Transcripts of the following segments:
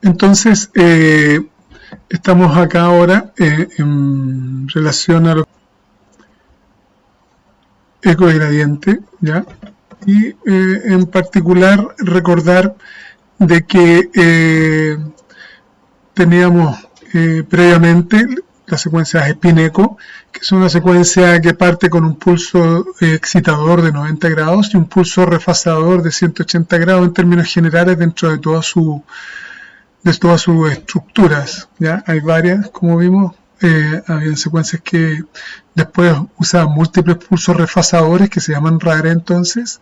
Entonces, estamos acá ahora en relación a lo ecogradiente, ¿ya? Y en particular recordar de que teníamos previamente la secuencia spin-eco, que es una secuencia que parte con un pulso excitador de 90 grados y un pulso refasador de 180 grados en términos generales dentro de todas sus estructuras, ¿ya? Hay varias, como vimos, había secuencias que después usaban múltiples pulsos refasadores que se llaman RAR entonces,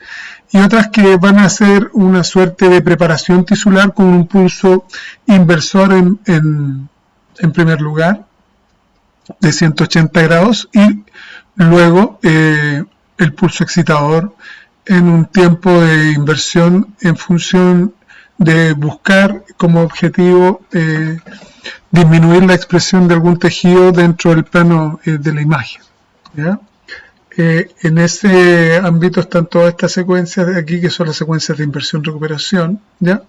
y otras que van a hacer una suerte de preparación tisular con un pulso inversor en primer lugar de 180 grados y luego el pulso excitador en un tiempo de inversión en función de buscar como objetivo disminuir la expresión de algún tejido dentro del plano de la imagen, ¿ya? En ese ámbito están todas estas secuencias de aquí, que son las secuencias de inversión-recuperación, ¿ya?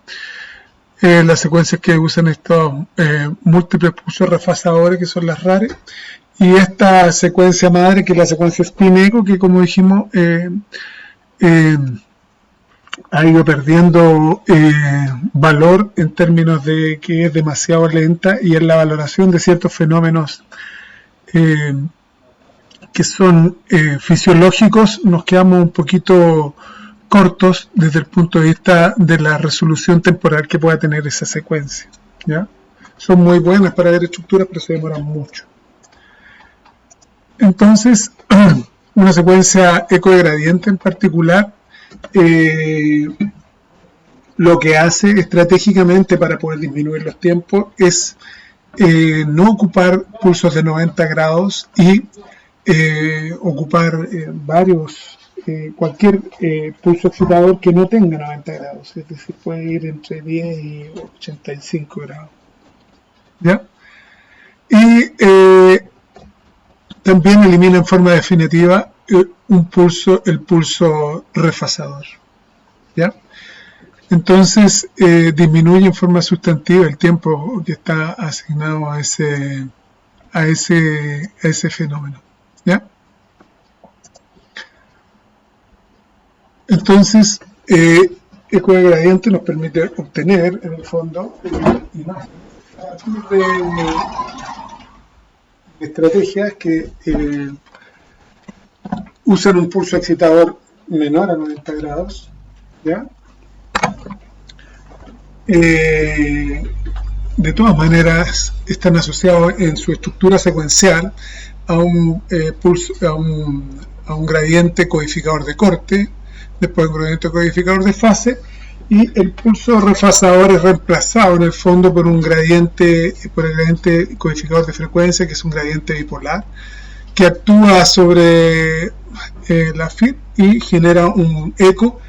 Las secuencias que usan estos múltiples pulsos refasadores, que son las RARes, y esta secuencia madre, que es la secuencia spin-eco, que como dijimos, ha ido perdiendo valor en términos de que es demasiado lenta, y en la valoración de ciertos fenómenos que son fisiológicos nos quedamos un poquito cortos desde el punto de vista de la resolución temporal que pueda tener esa secuencia, ¿ya? Son muy buenas para ver estructuras, pero se demoran mucho. Entonces, una secuencia ecogradiente en particular, lo que hace estratégicamente para poder disminuir los tiempos es no ocupar pulsos de 90 grados y ocupar cualquier pulso excitador que no tenga 90 grados, es decir, puede ir entre 10 y 85 grados, ¿ya? Y también elimina en forma definitiva el pulso refasador, ¿ya? Entonces disminuye en forma sustantiva el tiempo que está asignado a ese fenómeno, ¿ya? Entonces, ecogradiente nos permite obtener, en el fondo, imágenes de estrategias que usan un pulso excitador menor a 90 grados, ¿ya? De todas maneras, están asociados en su estructura secuencial a un gradiente codificador de corte, después un gradiente codificador de fase, y el pulso refasador es reemplazado en el fondo por el gradiente codificador de frecuencia, que es un gradiente bipolar, que actúa sobre la FIT y genera un eco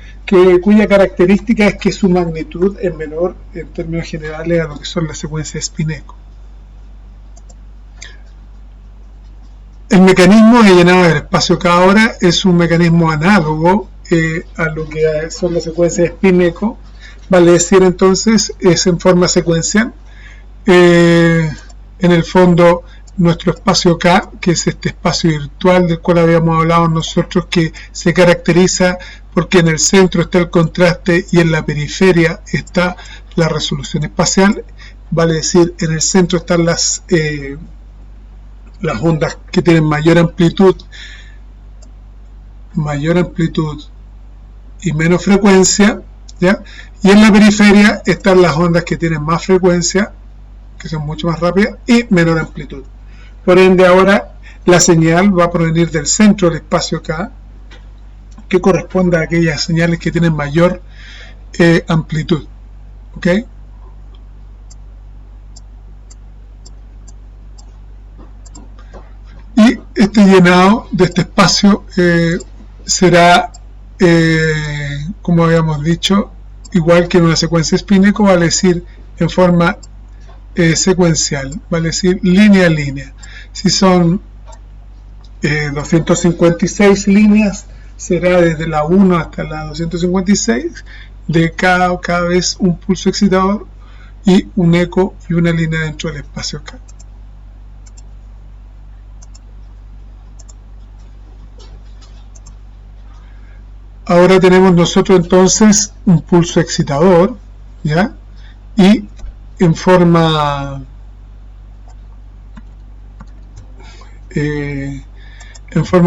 cuya característica es que su magnitud es menor en términos generales a lo que son las secuencias spin-eco. El mecanismo de llenado del espacio K ahora es un mecanismo análogo a lo que son las secuencias spin-eco, vale decir entonces es en forma secuencial. En el fondo, nuestro espacio K, que es este espacio virtual del cual habíamos hablado nosotros, que se caracteriza porque en el centro está el contraste y en la periferia está la resolución espacial, vale decir, en el centro están las ondas que tienen mayor amplitud y menos frecuencia, ¿ya? Y en la periferia están las ondas que tienen más frecuencia, que son mucho más rápidas, y menor amplitud. Por ende, ahora la señal va a provenir del centro del espacio K, que corresponde a aquellas señales que tienen mayor amplitud, ¿ok? Y este llenado de este espacio será, como habíamos dicho, igual que en una secuencia spin-eco, vale decir en forma secuencial, vale decir línea a línea. Si son 256 líneas, será desde la 1 hasta la 256, de cada vez un pulso excitador, y un eco y una línea dentro del espacio acá. Ahora tenemos nosotros entonces un pulso excitador, ¿ya? Y en forma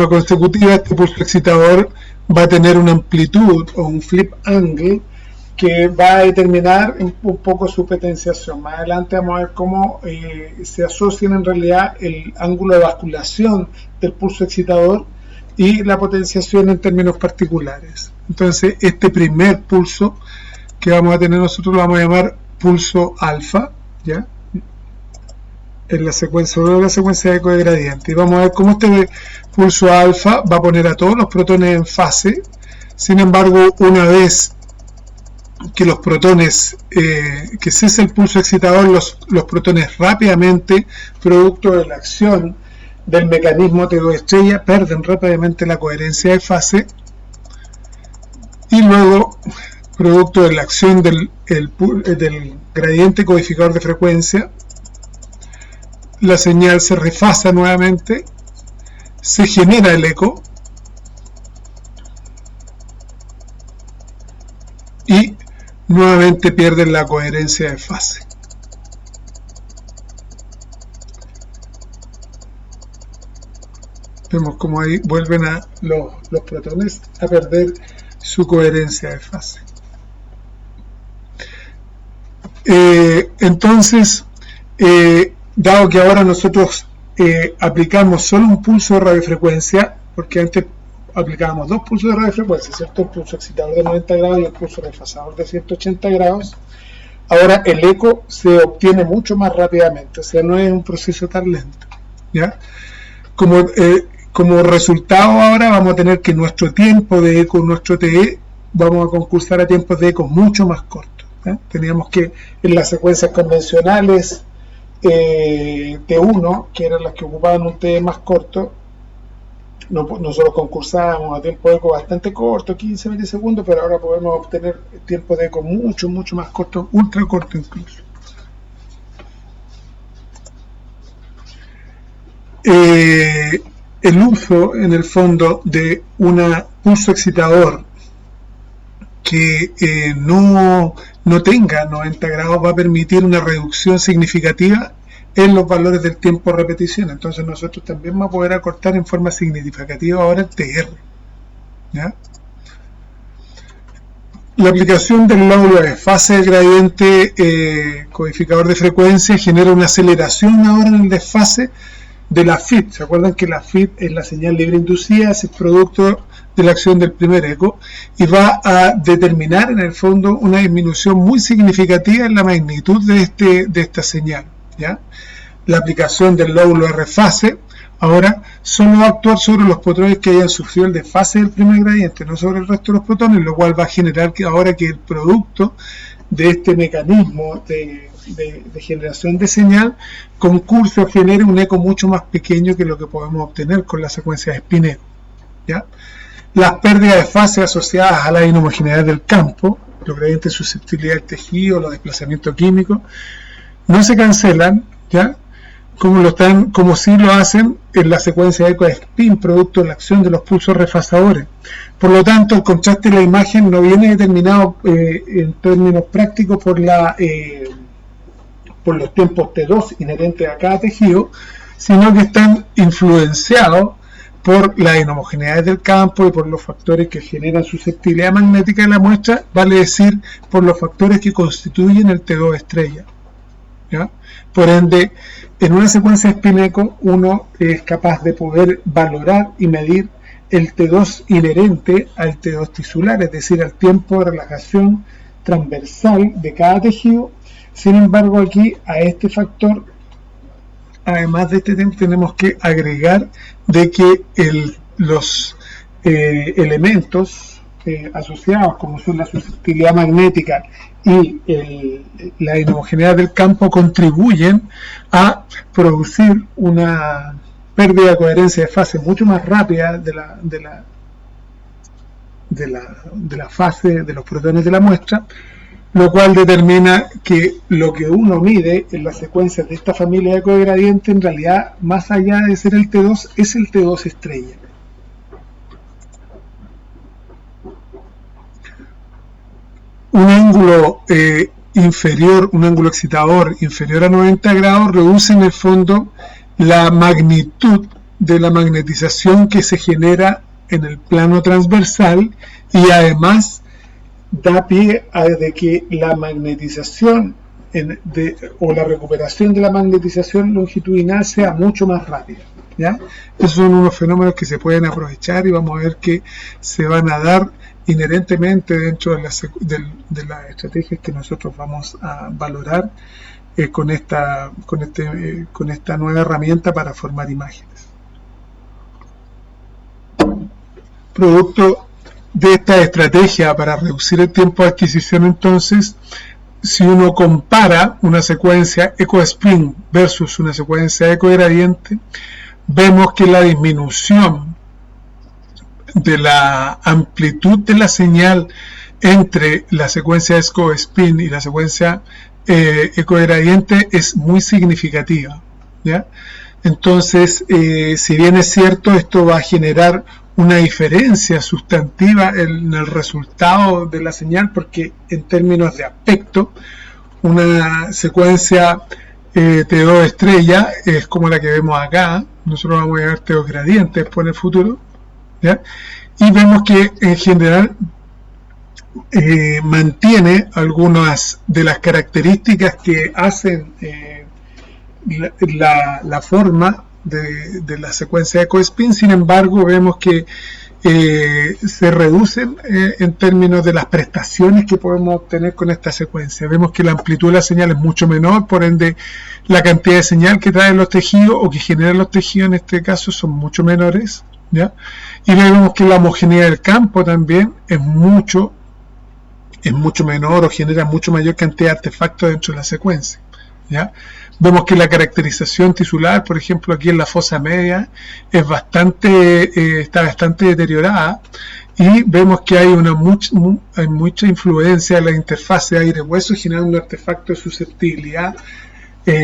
consecutiva este pulso excitador va a tener una amplitud o un flip angle que va a determinar un poco su potenciación. Más adelante vamos a ver cómo se asocian en realidad el ángulo de basculación del pulso excitador y la potenciación en términos particulares. Entonces, este primer pulso que vamos a tener nosotros lo vamos a llamar pulso alfa, ¿ya? En la secuencia de eco de gradiente. Y vamos a ver cómo este pulso alfa va a poner a todos los protones en fase. Sin embargo, una vez que los protones, que cese el pulso excitador, los protones rápidamente, producto de la acción del mecanismo T2 estrella, pierden rápidamente la coherencia de fase y luego, producto de la acción del gradiente codificador de frecuencia, la señal se refasa nuevamente, se genera el eco y nuevamente pierden la coherencia de fase. Vemos como ahí vuelven a los protones a perder su coherencia de fase. Entonces, dado que ahora nosotros aplicamos solo un pulso de radiofrecuencia, porque antes aplicábamos dos pulsos de radiofrecuencia, ¿cierto? El pulso excitador de 90 grados y el pulso refasador de 180 grados. Ahora el eco se obtiene mucho más rápidamente, o sea, no es un proceso tan lento, ¿ya? Como resultado ahora vamos a tener que nuestro tiempo de eco, nuestro TE, vamos a concursar a tiempos de eco mucho más cortos. Teníamos que en las secuencias convencionales T1, que eran las que ocupaban un TE más corto, nosotros concursábamos a tiempo de eco bastante corto, 15 milisegundos, pero ahora podemos obtener tiempo de eco mucho más corto, ultra corto incluso. El uso en el fondo de un pulso excitador que no tenga 90 grados va a permitir una reducción significativa en los valores del tiempo de repetición. Entonces nosotros también vamos a poder acortar en forma significativa ahora el TR, ¿ya? La aplicación del lóbulo de fase del gradiente codificador de frecuencia genera una aceleración ahora en el desfase de la FIT. ¿Se acuerdan que la FIT es la señal libre inducida? Es el producto de la acción del primer eco y va a determinar en el fondo una disminución muy significativa en la magnitud de esta señal, ¿ya? La aplicación del lóbulo de refase ahora solo va a actuar sobre los protones que hayan sufrido el desfase del primer gradiente, no sobre el resto de los protones, lo cual va a generar que ahora que el producto de este mecanismo de generación de señal concurso genere un eco mucho más pequeño que lo que podemos obtener con la secuencia de spin-eco, ¿ya? Las pérdidas de fase asociadas a la inhomogeneidad del campo, los gradientes de susceptibilidad del tejido, los desplazamientos químicos, no se cancelan, ¿ya? Como si lo hacen en la secuencia de eco de spin, producto de la acción de los pulsos refasadores. Por lo tanto, el contraste de la imagen no viene determinado en términos prácticos por los tiempos T2 inherentes a cada tejido, sino que están influenciados por las inhomogeneidades del campo y por los factores que generan susceptibilidad magnética de la muestra, vale decir, por los factores que constituyen el T2 estrella, ¿ya? Por ende, en una secuencia de spin-eco uno es capaz de poder valorar y medir el T2 inherente al T2 tisular, es decir, al tiempo de relajación transversal de cada tejido. Sin embargo, aquí a este factor, además de este tiempo, tenemos que agregar de que los elementos asociados, como son la susceptibilidad magnética y la inhomogeneidad del campo, contribuyen a producir una pérdida de coherencia de fase mucho más rápida de la fase de los protones de la muestra, lo cual determina que lo que uno mide en las secuencias de esta familia de ecogradiente, en realidad, más allá de ser el T2, es el T2 estrella. Un ángulo inferior, un ángulo excitador inferior a 90 grados, reduce en el fondo la magnitud de la magnetización que se genera en el plano transversal, y además da pie a de que la magnetización o la recuperación de la magnetización longitudinal sea mucho más rápida, ¿ya? Esos son unos fenómenos que se pueden aprovechar y vamos a ver que se van a dar inherentemente dentro de las estrategias que nosotros vamos a valorar con esta nueva herramienta para formar imágenes. Producto de esta estrategia para reducir el tiempo de adquisición, entonces, si uno compara una secuencia eco-spin versus una secuencia eco-gradiente, vemos que la disminución de la amplitud de la señal entre la secuencia eco-spin y la secuencia eco-gradiente es muy significativa, ¿ya? Entonces, si bien es cierto, esto va a generar una diferencia sustantiva en el resultado de la señal, porque en términos de aspecto, una secuencia T2 estrella es como la que vemos acá. Nosotros vamos a ver T2 gradientes después en el futuro, ¿ya? Y vemos que en general mantiene algunas de las características que hacen la forma de la secuencia de eco-spin. Sin embargo, vemos que se reducen en términos de las prestaciones que podemos obtener con esta secuencia. Vemos que la amplitud de la señal es mucho menor, por ende la cantidad de señal que traen los tejidos o que generan los tejidos en este caso son mucho menores, ¿ya? Y vemos que la homogeneidad del campo también es mucho menor o genera mucho mayor cantidad de artefactos dentro de la secuencia, ¿ya? Vemos que la caracterización tisular, por ejemplo, aquí en la fosa media, está bastante deteriorada, y vemos que hay mucha influencia en la interfaz de aire-hueso, generando artefactos de susceptibilidad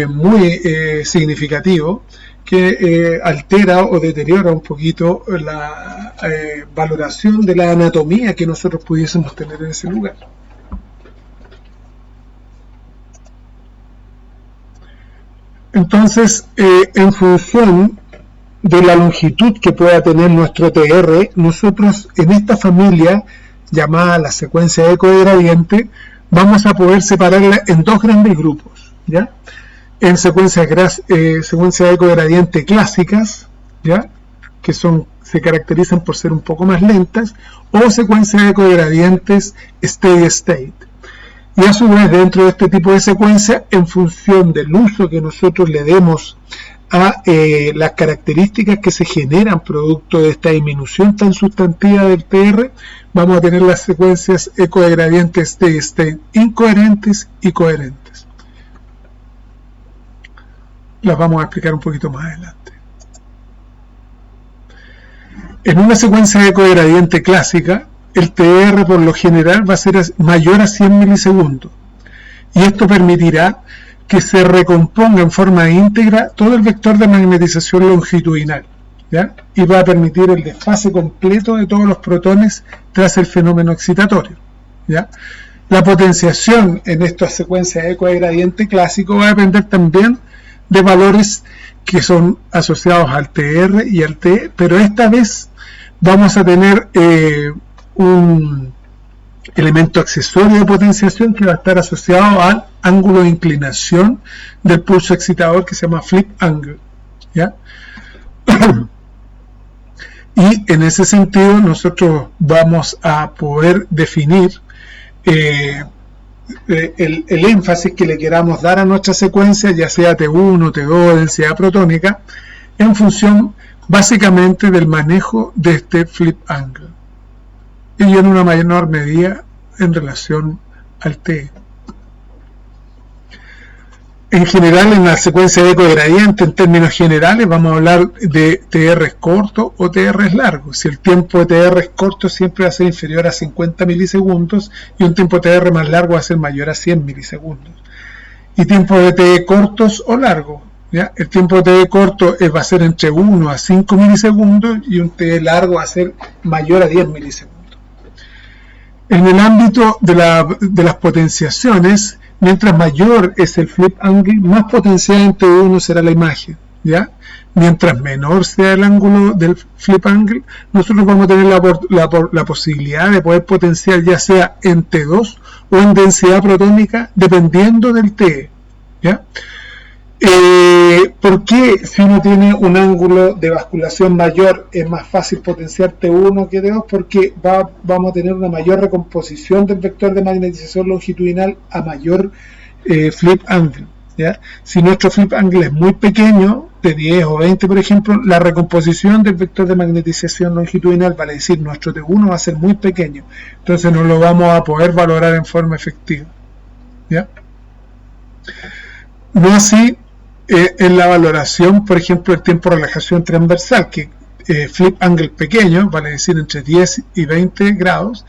muy significativo, que altera o deteriora un poquito la valoración de la anatomía que nosotros pudiésemos tener en ese lugar. Entonces, en función de la longitud que pueda tener nuestro TR, nosotros en esta familia llamada la secuencia eco-gradiente vamos a poder separarla en dos grandes grupos, ¿ya? En secuencias eco-gradiente clásicas, ¿ya? Que se caracterizan por ser un poco más lentas, o secuencias eco-gradientes steady state. Y a su vez, dentro de este tipo de secuencia, en función del uso que nosotros le demos a las características que se generan producto de esta disminución tan sustantiva del TR, vamos a tener las secuencias eco-gradientes steady state incoherentes y coherentes. Las vamos a explicar un poquito más adelante. En una secuencia eco-gradiente clásica, el TR por lo general va a ser mayor a 100 milisegundos, y esto permitirá que se recomponga en forma íntegra todo el vector de magnetización longitudinal, ¿ya? Y va a permitir el desfase completo de todos los protones tras el fenómeno excitatorio, ¿ya? La potenciación en esta secuencia eco-gradiente clásico va a depender también de valores que son asociados al TR y al T, pero esta vez vamos a tener un elemento accesorio de potenciación que va a estar asociado al ángulo de inclinación del pulso excitador, que se llama flip angle, ¿ya? Y en ese sentido densidad vamos a poder definir el énfasis que le queramos dar a nuestra secuencia, ya sea T1, T2, densidad protónica, en función básicamente del manejo de este flip angle, y en una menor medida en relación al T. En general, en la secuencia de eco gradiente, en términos generales, vamos a hablar de TR cortos o TR largos. Si el tiempo de TR corto siempre va a ser inferior a 50 milisegundos y un tiempo de TR más largo va a ser mayor a 100 milisegundos. Y tiempo de TE cortos o largos. ¿Ya? El tiempo de TE corto va a ser entre 1 a 5 milisegundos y un TE largo va a ser mayor a 10 milisegundos. En el ámbito de las potenciaciones, mientras mayor es el flip angle, más potenciada en T1 será la imagen, ¿ya? Mientras menor sea el ángulo del flip angle, nosotros vamos a tener la posibilidad de poder potenciar ya sea en T2 o en densidad protónica, dependiendo del TE, ¿ya? ¿Por qué si uno tiene un ángulo de basculación mayor es más fácil potenciar T1 que T2? Porque vamos a tener una mayor recomposición del vector de magnetización longitudinal a mayor flip angle, ¿ya? Si nuestro flip angle es muy pequeño, de 10 o 20 por ejemplo, la recomposición del vector de magnetización longitudinal, vale decir, nuestro T1 va a ser muy pequeño, entonces no lo vamos a poder valorar en forma efectiva, ¿ya? No así en la valoración, por ejemplo, el tiempo de relajación transversal, que flip angle pequeño, vale decir entre 10 y 20 grados,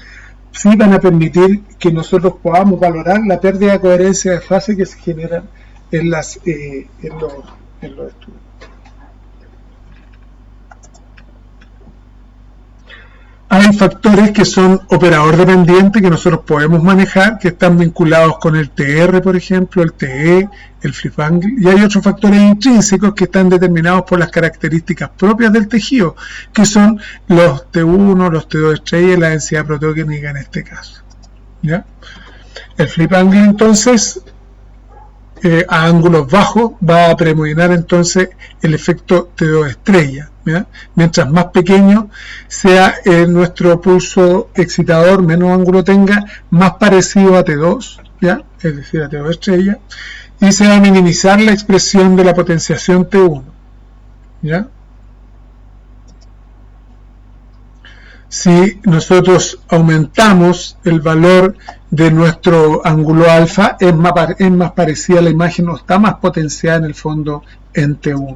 sí van a permitir que nosotros podamos valorar la pérdida de coherencia de fase que se genera en los estudios. Hay factores que son operador dependientes que nosotros podemos manejar, que están vinculados con el TR, por ejemplo, el TE, el flip angle, y hay otros factores intrínsecos que están determinados por las características propias del tejido, que son los T1, los T2 estrella y la densidad protónica en este caso, ¿ya? El flip angle, entonces, a ángulos bajos va a predominar entonces el efecto T2 estrella, ¿ya? Mientras más pequeño sea nuestro pulso excitador, menos ángulo tenga, más parecido a T2, ¿ya? Es decir, a T2 estrella, y se va a minimizar la expresión de la potenciación T1, ¿ya? Si nosotros aumentamos el valor de nuestro ángulo alfa, es más parecida a la imagen, o está más potenciada en el fondo en T1.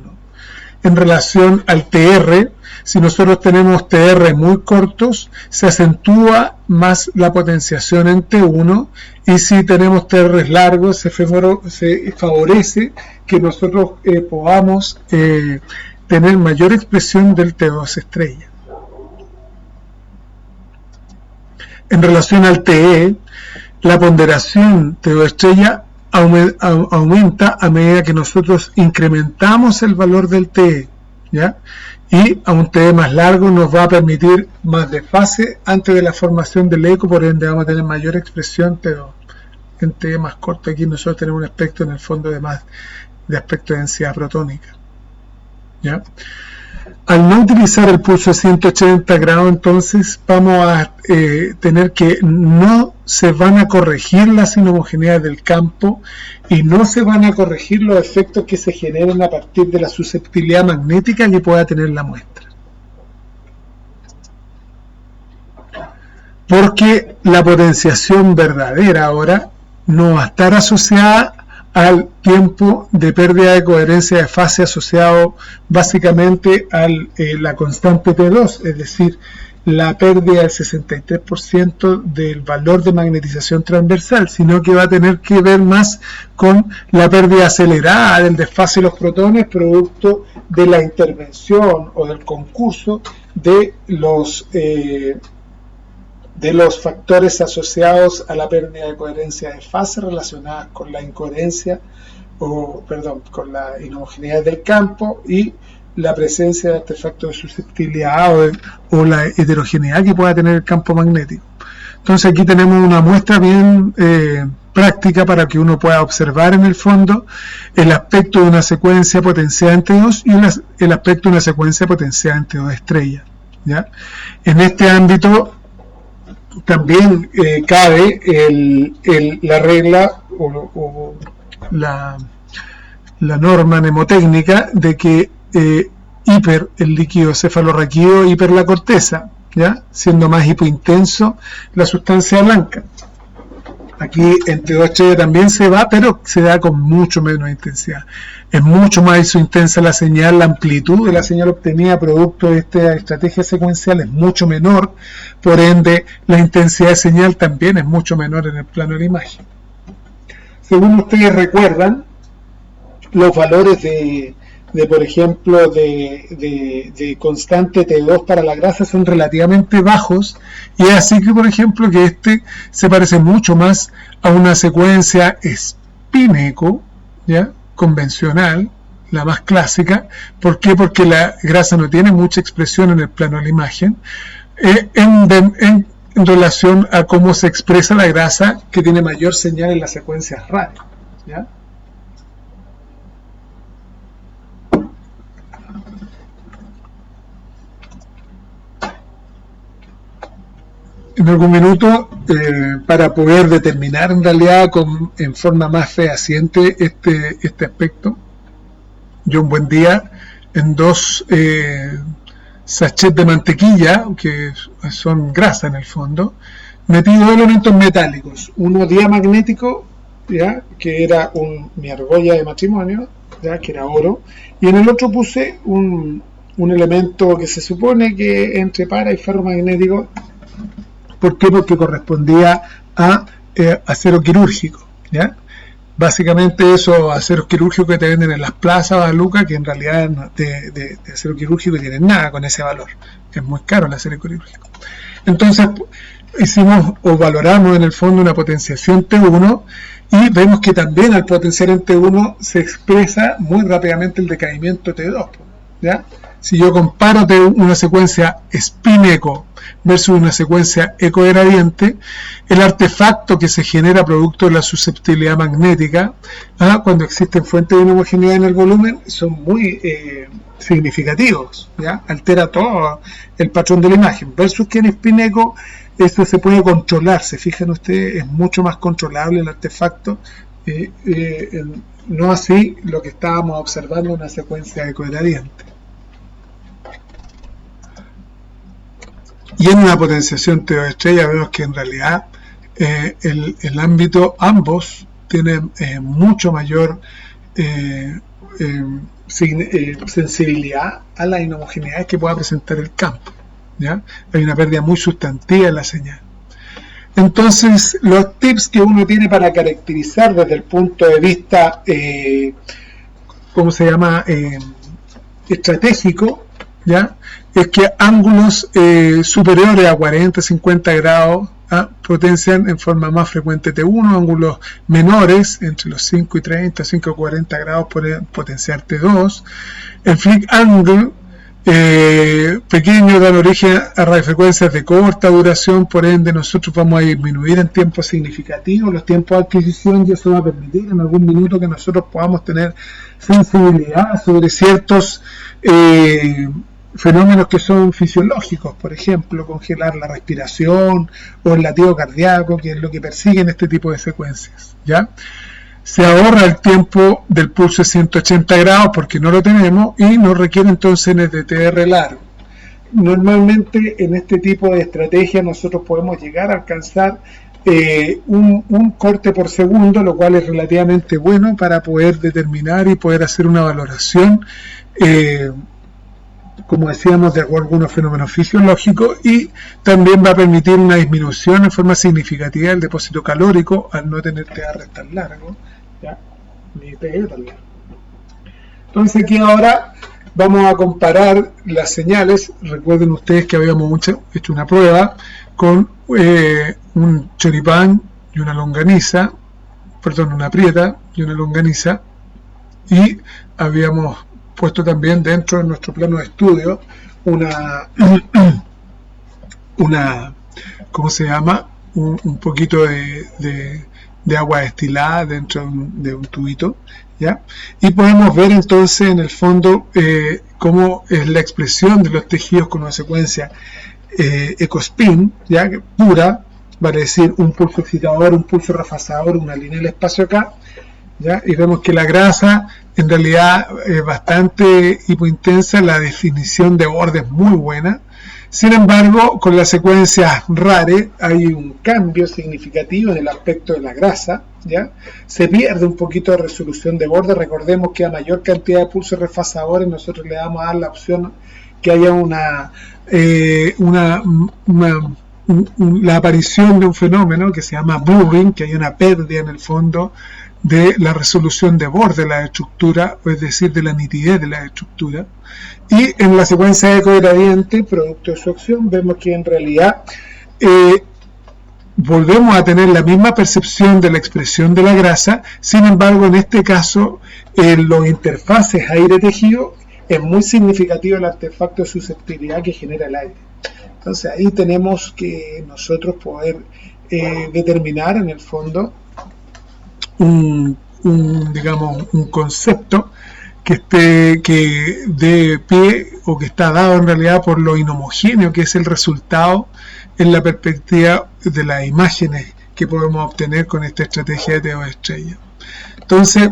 En relación al TR, si nosotros tenemos TR muy cortos, se acentúa más la potenciación en T1, y si tenemos TR largos, se favorece que nosotros podamos tener mayor expresión del T2 estrella. En relación al TE, la ponderación T2 estrella aumenta a medida que nosotros incrementamos el valor del TE, ¿ya? Y a un TE más largo nos va a permitir más desfase antes de la formación del eco, por ende vamos a tener mayor expresión T2. En TE más corto, aquí nosotros tenemos un aspecto en el fondo de aspecto de densidad protónica, ¿ya? Al no utilizar el pulso de 180 grados, entonces vamos a tener que no se van a corregir las inhomogeneidades del campo y no se van a corregir los efectos que se generen a partir de la susceptibilidad magnética que pueda tener la muestra. Porque la potenciación verdadera ahora no va a estar asociada al tiempo de pérdida de coherencia de fase asociado básicamente a la constante T2, es decir, la pérdida del 63% del valor de magnetización transversal, sino que va a tener que ver más con la pérdida acelerada del desfase de los protones producto de la intervención o del concurso de los factores asociados a la pérdida de coherencia de fase relacionadas con la incoherencia, con la inhomogeneidad del campo y la presencia de artefactos de susceptibilidad o la heterogeneidad que pueda tener el campo magnético. Entonces aquí tenemos una muestra bien práctica para que uno pueda observar en el fondo el aspecto de una secuencia potenciada en T2 y el aspecto de una secuencia potenciada en T2 estrella, ¿ya? En este ámbito también cabe la regla o la norma mnemotécnica de que hiper el líquido cefalorraquídeo, hiper la corteza, ¿ya? Siendo más hipointenso la sustancia blanca. Aquí en T2 también se va, pero se da con mucho menos intensidad. Es mucho más intensa la señal, la amplitud de la señal obtenida producto de esta estrategia secuencial es mucho menor, por ende la intensidad de señal también es mucho menor en el plano de la imagen. Según ustedes recuerdan, los valores de por ejemplo, de constante T2 para la grasa son relativamente bajos, y es así que, por ejemplo, que este se parece mucho más a una secuencia spin-echo, ¿ya?, convencional, la más clásica. ¿Por qué? Porque la grasa no tiene mucha expresión en el plano de la imagen, en relación a cómo se expresa la grasa, que tiene mayor señal en las secuencias radio, ¿ya? En algún minuto, para poder determinar en realidad en forma más fehaciente este aspecto, yo un buen día en 2 sachets de mantequilla, que son grasa en el fondo, metí 2 elementos metálicos, uno diamagnético, ¿ya?, que era mi argolla de matrimonio, ¿ya?, que era oro, y en el otro puse un elemento que se supone que entre para y ferromagnético. ¿Por qué? Porque correspondía a acero quirúrgico, ¿ya? Básicamente esos aceros quirúrgicos que te venden en las plazas a Lucas, que en realidad de acero quirúrgico no tienen nada con ese valor. Es muy caro el acero quirúrgico. Entonces hicimos o valoramos en el fondo una potenciación T1, y vemos que también al potenciar en T1 se expresa muy rápidamente el decaimiento T2, ¿ya? Si yo comparo una secuencia spin-echo versus una secuencia eco-gradiente, el artefacto que se genera producto de la susceptibilidad magnética, cuando existen fuentes de inhomogeneidad en el volumen, son muy significativos, ¿ya? Altera todo el patrón de la imagen, versus que en spin-echo esto se puede controlar. Se fijan ustedes, es mucho más controlable el artefacto, no así lo que estábamos observando en una secuencia eco-gradiente. Y en una potenciación T2 estrella vemos que en realidad el ámbito ambos tienen mucho mayor sensibilidad a las inhomogeneidades que pueda presentar el campo, ¿ya? Hay una pérdida muy sustantiva en la señal. Entonces, los tips que uno tiene para caracterizar desde el punto de vista, estratégico, ¿ya?, es que ángulos superiores a 40-50 grados potencian en forma más frecuente T1, ángulos menores entre los 5 y 30, 5 y 40 grados pueden potenciar T2. El flick angle pequeño dan origen a radiofrecuencias de corta duración, por ende nosotros vamos a disminuir en tiempo significativo los tiempos de adquisición, y eso va a permitir en algún minuto que nosotros podamos tener sensibilidad sobre ciertos fenómenos que son fisiológicos, por ejemplo, congelar la respiración o el latido cardíaco, que es lo que persiguen este tipo de secuencias, ¿ya? Se ahorra el tiempo del pulso de 180 grados porque no lo tenemos, y no requiere entonces NTTR largo. Normalmente en este tipo de estrategia nosotros podemos llegar a alcanzar un corte por segundo, lo cual es relativamente bueno para poder determinar y poder hacer una valoración, como decíamos, de acuerdo a algunos fenómenos fisiológicos, y también va a permitir una disminución en forma significativa del depósito calórico al no tener TR tan largo, ¿ya?, ni TE tan largo. Entonces aquí ahora vamos a comparar las señales. Recuerden ustedes que habíamos hecho una prueba con un choripán y una longaniza, una prieta y una longaniza, y habíamos puesto también dentro de nuestro plano de estudio un poquito de agua destilada dentro de un tubito, ¿ya? Y podemos ver entonces en el fondo cómo es la expresión de los tejidos con una secuencia ecospin, ¿ya?, pura, vale decir un pulso excitador, un pulso refasador, una línea del espacio acá, ¿ya? Y vemos que la grasa en realidad es bastante hipointensa, la definición de borde es muy buena, Sin embargo, con la secuencia RARE hay un cambio significativo en el aspecto de la grasa, ¿ya? Se pierde un poquito de resolución de borde. Recordemos que a mayor cantidad de pulsos refasadores nosotros le vamos a dar la opción que haya la aparición de un fenómeno que se llama blurring, que hay una pérdida en el fondo de la resolución de borde de la estructura, es decir, de la nitidez de la estructura. Y en la secuencia de ecogradiente, producto de su acción, vemos que en realidad volvemos a tener la misma percepción de la expresión de la grasa. Sin embargo, en este caso, en los interfaces aire-tejido, es muy significativo el artefacto de susceptibilidad que genera el aire. Entonces ahí tenemos que nosotros poder determinar en el fondo un concepto que dé pie o que está dado en realidad por lo inhomogéneo que es el resultado en la perspectiva de las imágenes que podemos obtener con esta estrategia de TO estrella. Entonces,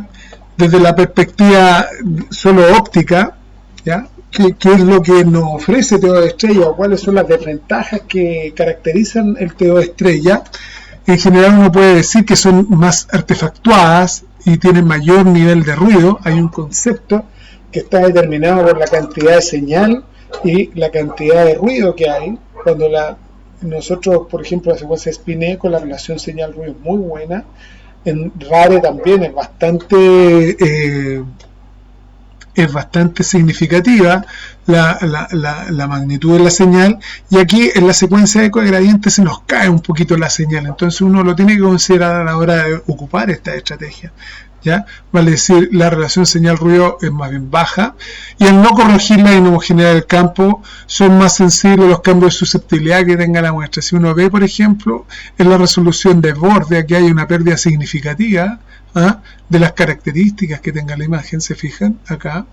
desde la perspectiva solo óptica, ¿ya? ¿Qué es lo que nos ofrece TO estrella o cuáles son las desventajas que caracterizan el TO estrella? En general uno puede decir que son más artefactuadas y tienen mayor nivel de ruido. Hay un concepto que está determinado por la cantidad de señal y la cantidad de ruido que hay. Cuando nosotros, por ejemplo, la secuencia Spin-Echo, la relación señal-ruido es muy buena. En RARE también es bastante significativa la magnitud de la señal, y aquí en la secuencia de ecogradiente se nos cae un poquito la señal, entonces uno lo tiene que considerar a la hora de ocupar esta estrategia, ¿ya? Vale decir, la relación señal-ruido es más bien baja, y al no corregir la inhomogeneidad del campo, son más sensibles los cambios de susceptibilidad que tenga la muestra. Si uno ve, por ejemplo, en la resolución de borde, aquí hay una pérdida significativa de las características que tenga la imagen. Se fijan acá,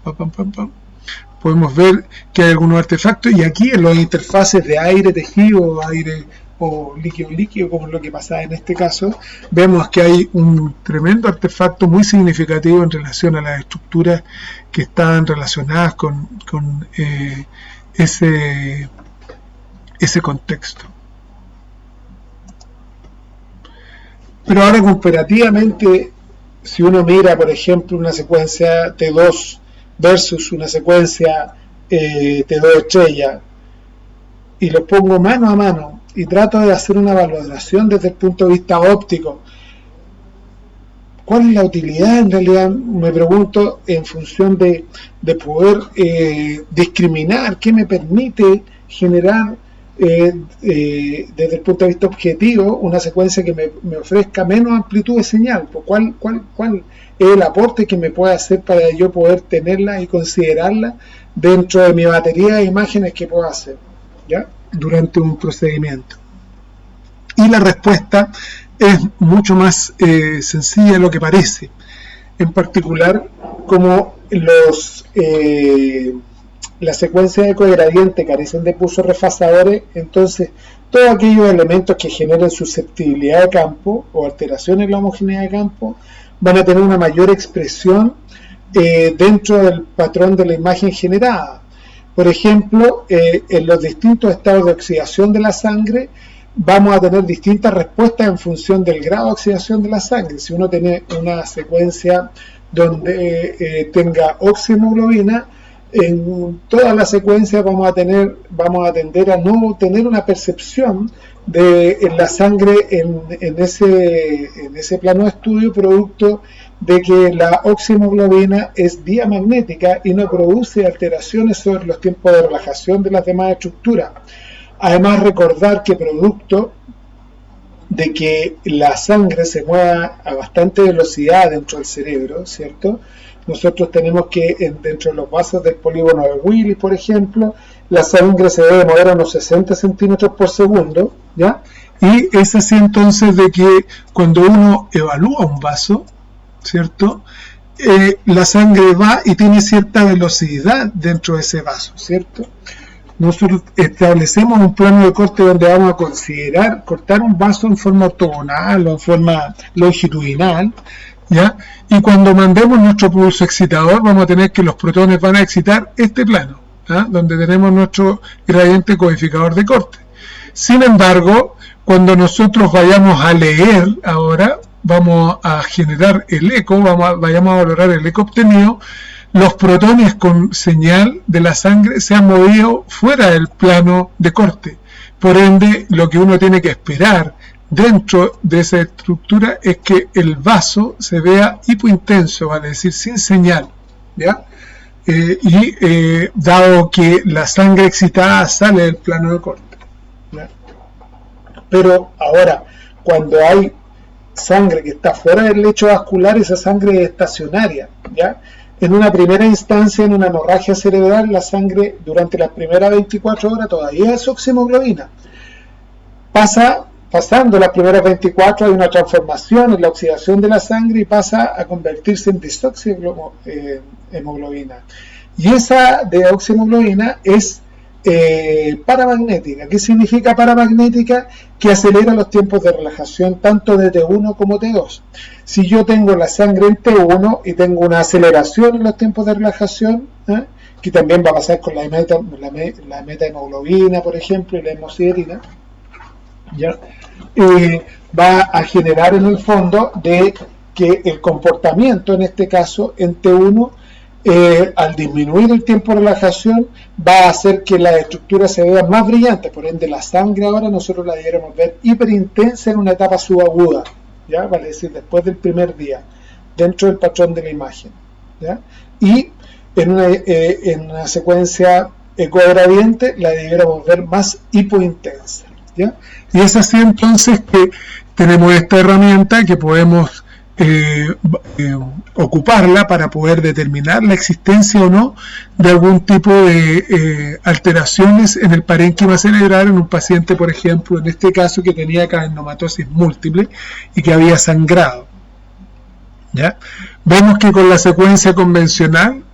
podemos ver que hay algunos artefactos, y aquí en las interfaces de aire-tejido, aire o líquido-líquido, como es lo que pasa en este caso, vemos que hay un tremendo artefacto muy significativo en relación a las estructuras que están relacionadas con ese contexto. Pero ahora comparativamente, si uno mira, por ejemplo, una secuencia T2 versus una secuencia T2 estrella, y lo pongo mano a mano y trato de hacer una valoración desde el punto de vista óptico, ¿cuál es la utilidad? En realidad me pregunto en función de poder discriminar qué me permite generar desde el punto de vista objetivo una secuencia que me ofrezca menos amplitud de señal. ¿Cuál es el aporte que me puede hacer para yo poder tenerla y considerarla dentro de mi batería de imágenes que puedo hacer, ¿ya? Durante un procedimiento? Y la respuesta es mucho más sencilla de lo que parece. En particular, como las secuencias de ecogradiente carecen de pulsos refasadores, entonces todos aquellos elementos que generen susceptibilidad de campo o alteraciones en la homogeneidad de campo van a tener una mayor expresión dentro del patrón de la imagen generada. Por ejemplo, en los distintos estados de oxidación de la sangre vamos a tener distintas respuestas en función del grado de oxidación de la sangre. Si uno tiene una secuencia donde tenga oxihemoglobina, en toda la secuencia vamos a tender a no tener una percepción de la sangre en ese plano de estudio, producto de que la oxihemoglobina es diamagnética y no produce alteraciones sobre los tiempos de relajación de las demás estructuras. Además, recordar que producto de que la sangre se mueva a bastante velocidad dentro del cerebro, ¿cierto? Nosotros tenemos que dentro de los vasos del polígono de Willis, por ejemplo, la sangre se debe mover a unos 60 centímetros por segundo, ¿ya? Y es así entonces de que cuando uno evalúa un vaso, ¿cierto? La sangre va y tiene cierta velocidad dentro de ese vaso, ¿cierto? Nosotros establecemos un plano de corte donde vamos a considerar cortar un vaso en forma ortogonal o en forma longitudinal, ¿ya? Y cuando mandemos nuestro pulso excitador vamos a tener que los protones van a excitar este plano, donde tenemos nuestro gradiente codificador de corte. Sin embargo, cuando nosotros vayamos a leer ahora, vamos a generar el eco, vayamos a valorar el eco obtenido, los protones con señal de la sangre se han movido fuera del plano de corte. Por ende, lo que uno tiene que esperar dentro de esa estructura es que el vaso se vea hipointenso, vale decir, sin señal, ¿ya? Dado que la sangre excitada sale del plano de corte, ¿ya? Pero ahora, cuando hay sangre que está fuera del lecho vascular, esa sangre es estacionaria, ¿ya? En una primera instancia, en una hemorragia cerebral, la sangre durante las primeras 24 horas todavía es oxihemoglobina. Pasando las primeras 24 hay una transformación en la oxidación de la sangre y pasa a convertirse en desoxihemoglobina. Y esa deoxihemoglobina es paramagnética. ¿Qué significa paramagnética? Que acelera los tiempos de relajación tanto de T1 como T2. Si yo tengo la sangre en T1 y tengo una aceleración en los tiempos de relajación, que también va a pasar con la metahemoglobina, por ejemplo, y la hemosiderina, ¿ya? Va a generar en el fondo de que el comportamiento, en este caso en T1, al disminuir el tiempo de relajación, va a hacer que la estructura se vea más brillante. Por ende, la sangre ahora nosotros la debiéramos ver hiperintensa en una etapa subaguda, ¿ya? Vale decir, después del primer día, dentro del patrón de la imagen, ¿ya? Y en una secuencia ecogradiente la debiéramos ver más hipointensa, ¿ya? Y es así entonces que tenemos esta herramienta que podemos ocuparla para poder determinar la existencia o no de algún tipo de alteraciones en el parénquima cerebral en un paciente, por ejemplo, en este caso que tenía cavernomatosis múltiple y que había sangrado, ¿ya? Vemos que con la secuencia convencional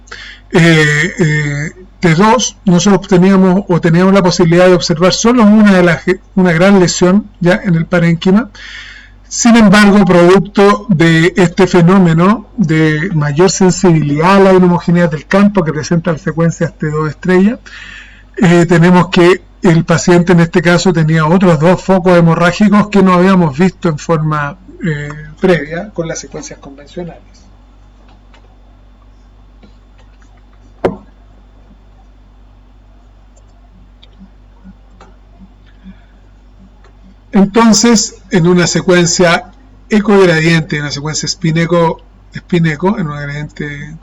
T2 nosotros teníamos la posibilidad de observar solo una gran lesión ya en el parénquima. Sin embargo, producto de este fenómeno de mayor sensibilidad a la inhomogeneidad del campo que presenta las secuencias T2 estrella, tenemos que el paciente en este caso tenía otros dos focos hemorrágicos que no habíamos visto en forma previa con las secuencias convencionales. Entonces, en una secuencia ecogradiente, en una secuencia spin-eco, en una gradiente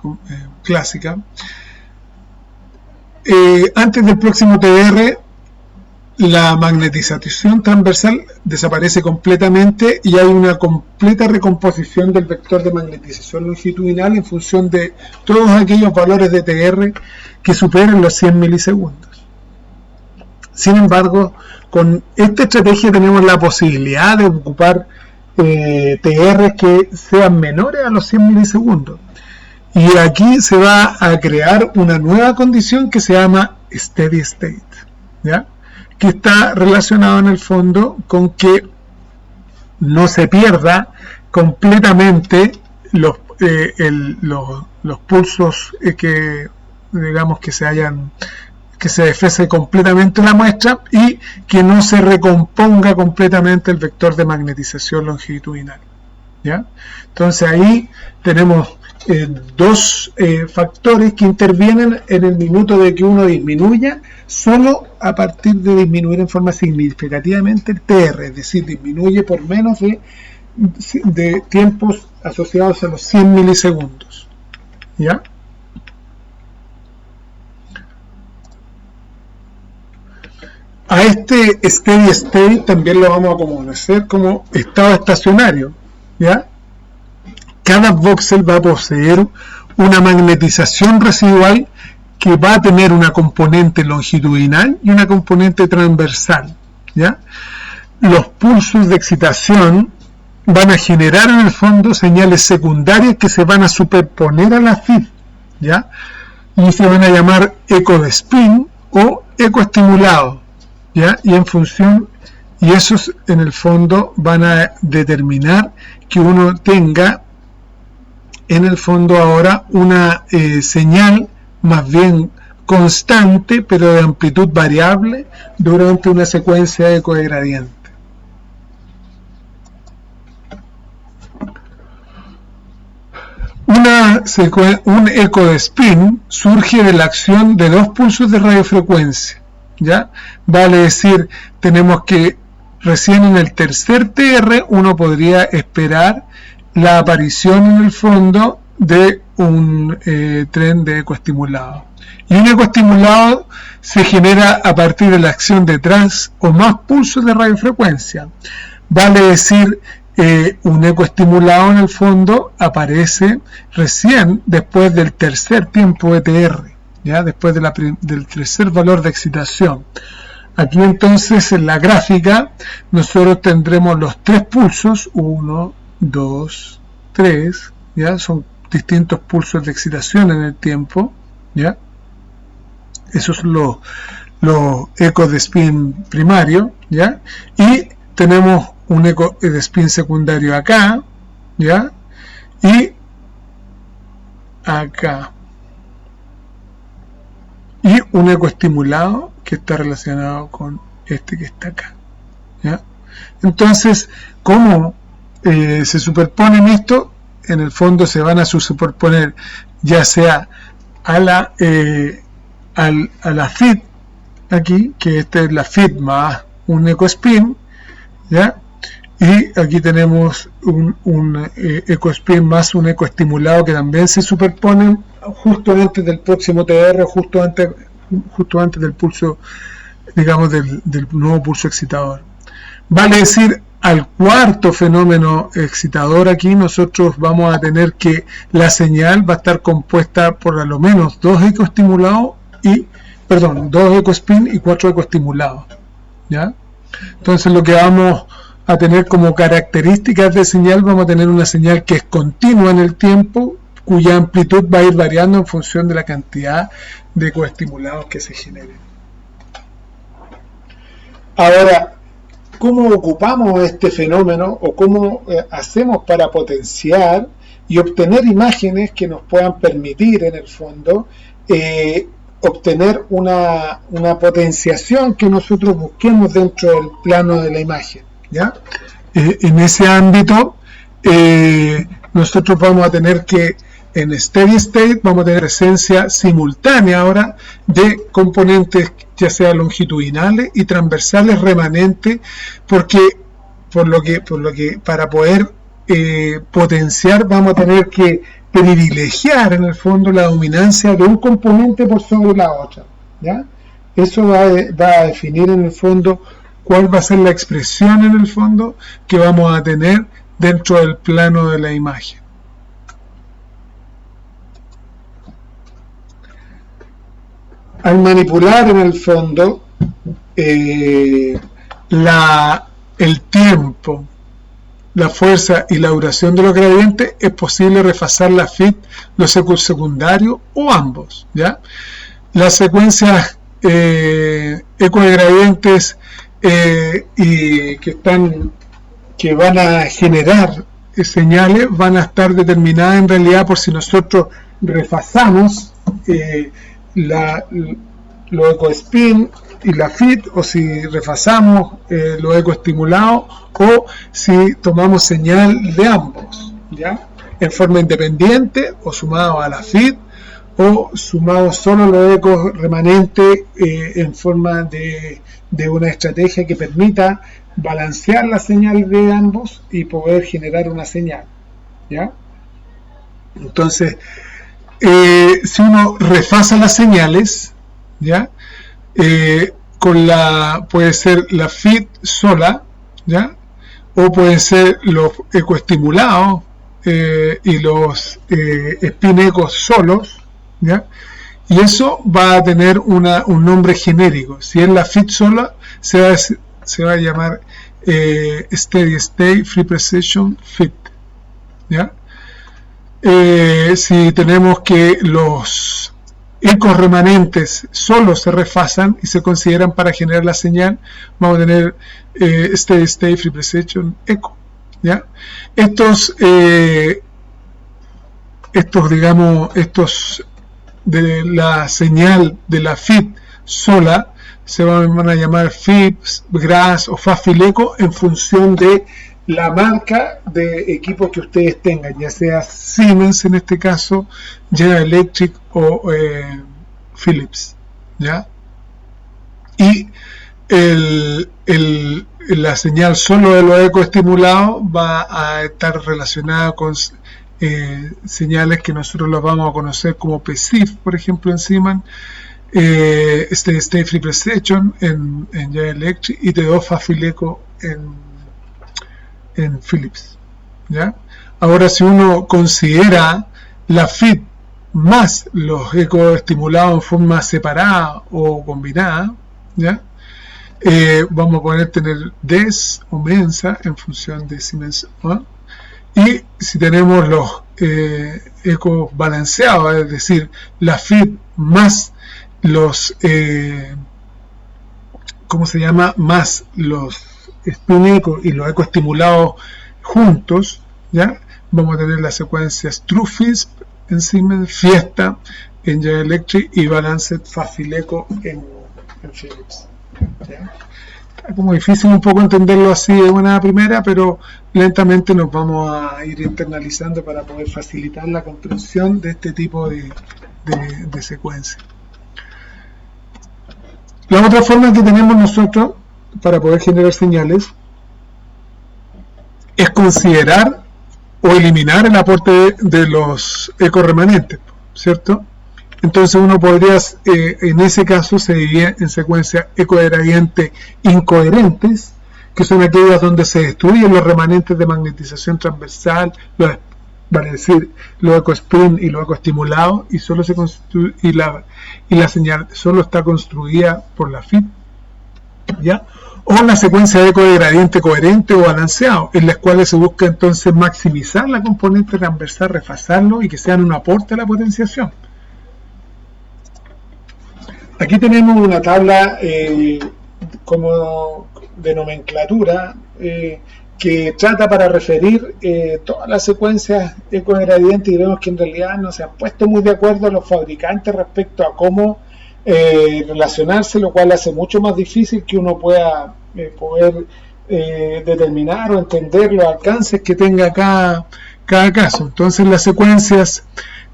clásica, antes del próximo TR, la magnetización transversal desaparece completamente y hay una completa recomposición del vector de magnetización longitudinal en función de todos aquellos valores de TR que superen los 100 milisegundos. Sin embargo, con esta estrategia tenemos la posibilidad de ocupar TR que sean menores a los 100 milisegundos. Y aquí se va a crear una nueva condición que se llama steady state, ¿ya? Que está relacionado en el fondo con que no se pierda completamente los pulsos que digamos que se desfase completamente la muestra y que no se recomponga completamente el vector de magnetización longitudinal, ¿ya? Entonces ahí tenemos dos factores que intervienen en el minuto de que uno disminuya, solo a partir de disminuir en forma significativamente el TR, es decir, disminuye por menos de tiempos asociados a los 100 milisegundos, ¿ya? A este steady state también lo vamos a conocer como estado estacionario, ¿ya? Cada voxel va a poseer una magnetización residual que va a tener una componente longitudinal y una componente transversal, ¿ya? Los pulsos de excitación van a generar en el fondo señales secundarias que se van a superponer a la FIB, ¿ya? Y se van a llamar eco de spin o ecoestimulado, ¿ya? Y esos en el fondo van a determinar que uno tenga en el fondo ahora una señal más bien constante, pero de amplitud variable, durante una secuencia de eco de gradiente. Un eco de spin surge de la acción de dos pulsos de radiofrecuencia, ¿ya? Vale decir, tenemos que recién en el tercer TR uno podría esperar la aparición en el fondo de un tren de eco estimulado. Y un eco estimulado se genera a partir de la acción de tres o más pulsos de radiofrecuencia. Vale decir, un eco estimulado en el fondo aparece recién después del tercer tiempo ETR, ¿ya? Después de del tercer valor de excitación. Aquí entonces en la gráfica nosotros tendremos los tres pulsos, 1, 2, 3, ¿ya? Son distintos pulsos de excitación en el tiempo, ¿ya? Esos son los ecos de spin primario, ¿ya? Y tenemos un eco de spin secundario acá, ¿ya? Y acá. Y un eco estimulado que está relacionado con este que está acá, ¿ya? Entonces, ¿cómo se superponen esto? En el fondo se van a superponer ya sea a la FIT aquí, que esta es la FIT más un eco spin, ¿ya? Y aquí tenemos un eco spin más un eco estimulado que también se superponen justo antes del próximo TR, justo antes del pulso, digamos, del nuevo pulso excitador. Vale decir, al cuarto fenómeno excitador aquí nosotros vamos a tener que la señal va a estar compuesta por a lo menos dos ecoestimulados dos ecospin y 4 ecoestimulados, ¿ya? Entonces lo que vamos a tener como características de señal, vamos a tener una señal que es continua en el tiempo, cuya amplitud va a ir variando en función de la cantidad de ecoestimulados que se generen. Ahora, ¿cómo ocupamos este fenómeno o cómo hacemos para potenciar y obtener imágenes que nos puedan permitir, en el fondo, obtener una potenciación que nosotros busquemos dentro del plano de la imagen, ¿ya? En ese ámbito, nosotros vamos a tener que, en steady state, vamos a tener presencia simultánea ahora de componentes ya sea longitudinales y transversales remanentes, porque por lo que para poder potenciar vamos a tener que privilegiar en el fondo la dominancia de un componente por sobre la otra, ¿ya? Eso va a definir en el fondo cuál va a ser la expresión en el fondo que vamos a tener dentro del plano de la imagen. Al manipular en el fondo el tiempo, la fuerza y la duración de los gradientes, es posible refasar la FIT, los ecos secundarios o ambos, ¿ya? Las secuencias eco de gradientes y que van a generar señales van a estar determinadas en realidad por si nosotros refasamos los ecospin y la FIT, o si refasamos los ecoestimulados, o si tomamos señal de ambos, ¿ya? En forma independiente o sumado a la FIT, o sumado solo a los ecos remanentes en forma de una estrategia que permita balancear la señal de ambos y poder generar una señal, ¿ya? Entonces, si uno refasa las señales, ¿ya? Puede ser la FIT sola, ¿ya? O pueden ser los ecoestimulados y los spin ecos solos, ¿ya? Y eso va a tener un nombre genérico. Si es la FIT sola, se va a llamar Steady State Free Precession FIT, ¿ya? Si tenemos que los ecos remanentes solo se refasan y se consideran para generar la señal, vamos a tener Steady State Free Precession Echo, ¿ya? Estos de la señal de la FIT sola se van a llamar FIPS, GRASS o FA-FILECO en función de la marca de equipo que ustedes tengan, ya sea Siemens en este caso, General Electric o Philips, ¿ya? Y la señal solo de los ecoestimulados va a estar relacionada con señales que nosotros los vamos a conocer como PSIF, por ejemplo, en Siemens, State Free Precision en General Electric y T2 FA-FILECO en Philips, ¿ya? Ahora, si uno considera la FIT más los ecoestimulados en forma separada o combinada, ¿ya? Vamos a poder tener DES o MENSA en función de Siemens, ¿no? Y si tenemos los ecos balanceados, es decir, la FIT más los ¿cómo se llama? Más los spin eco y los ecoestimulados juntos, ¿ya? Vamos a tener las secuencias TrueFISP en Siemens, Fiesta en General Electric y Balanced FA-FILECO en Philips, ¿ya? Es como difícil un poco entenderlo así de una primera, pero lentamente nos vamos a ir internalizando para poder facilitar la comprensión de este tipo de secuencia. La otra forma que tenemos nosotros para poder generar señales es considerar o eliminar el aporte de los ecos remanentes, ¿cierto? Entonces uno podría, en ese caso se divide en secuencias ecogradiente incoherentes, que son aquellas donde se destruyen los remanentes de magnetización transversal, vale decir, los ecospin y los ecoestimulados, y solo se construye, y la señal solo está construida por la FIT, ¿ya? O la secuencia de eco de gradiente coherente o balanceado, en las cuales se busca entonces maximizar la componente transversal, refasarlo y que sean un aporte a la potenciación. Aquí tenemos una tabla como de nomenclatura que trata para referir todas las secuencias ecogradientes, y vemos que en realidad no se han puesto muy de acuerdo los fabricantes respecto a cómo relacionarse, lo cual hace mucho más difícil que uno pueda poder determinar o entender los alcances que tenga cada caso. Entonces las secuencias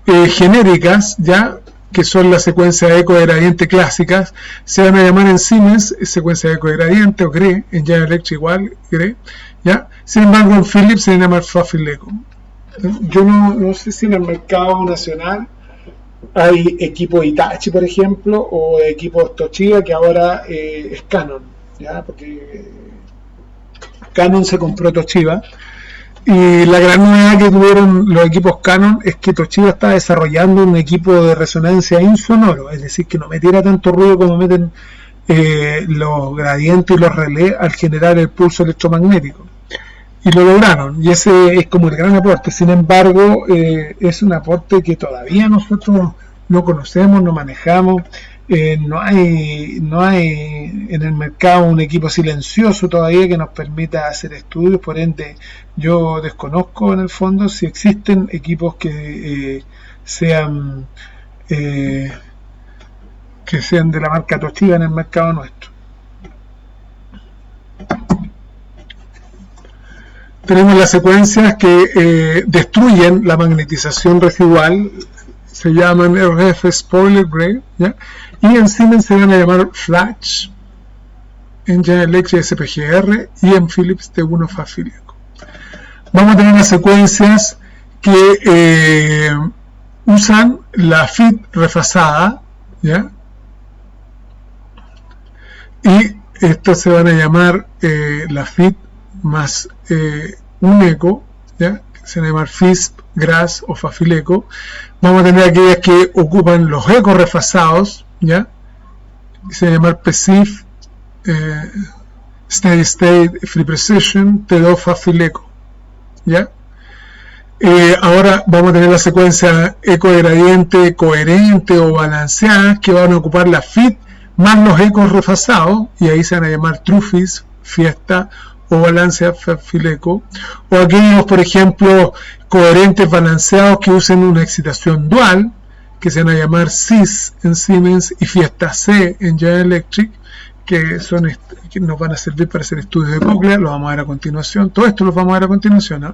genéricas, ya que son las secuencias ecogradiente clásicas, se van a llamar en Siemens secuencia ecogradiente o GRE, en General Electric igual, GRE, ¿ya? Sin embargo en Philips se llama FA-FILECO. Yo no sé si en el mercado nacional hay equipos Hitachi, por ejemplo, o equipos Toshiba, que ahora es Canon, ¿ya? Porque Canon se compró Toshiba. Y la gran novedad que tuvieron los equipos Canon es que Toshiba está desarrollando un equipo de resonancia insonoro, es decir, que no metiera tanto ruido como meten los gradientes y los relés al generar el pulso electromagnético. Y lo lograron, y ese es como el gran aporte. Sin embargo, es un aporte que todavía nosotros no conocemos, no manejamos. No hay en el mercado un equipo silencioso todavía que nos permita hacer estudios, por ende yo desconozco en el fondo si existen equipos que sean de la marca Toshiba en el mercado nuestro. Tenemos las secuencias que destruyen la magnetización residual, se llaman RF Spoiler Gray, ¿ya? Y en Siemens se van a llamar Flash, en General Electric SPGR y en Philips T1 FA-FILECO. Vamos a tener las secuencias que usan la FIT refasada, ¿ya? Y estos se van a llamar la FIT más un eco, ¿ya? Se van a llamar FISP, GRASS o FA-FILECO. Vamos a tener aquellas que ocupan los ecos refasados, ¿ya? Se van a llamar PSIF, Steady State Free Precision, T2 FA-FILECO, ¿ya? Ahora vamos a tener la secuencia ecogradiente coherente o balanceada, que van a ocupar la FIT más los ecos refasados, y ahí se van a llamar TrueFISP, Fiesta o Balancea FA-FILECO, o aquellos, por ejemplo, coherentes balanceados que usen una excitación dual, que se van a llamar CIS en Siemens y Fiesta C en General Electric, que nos van a servir para hacer estudios de cóclea. Lo vamos a ver a continuación. Todo esto lo vamos a ver a continuación, ¿no?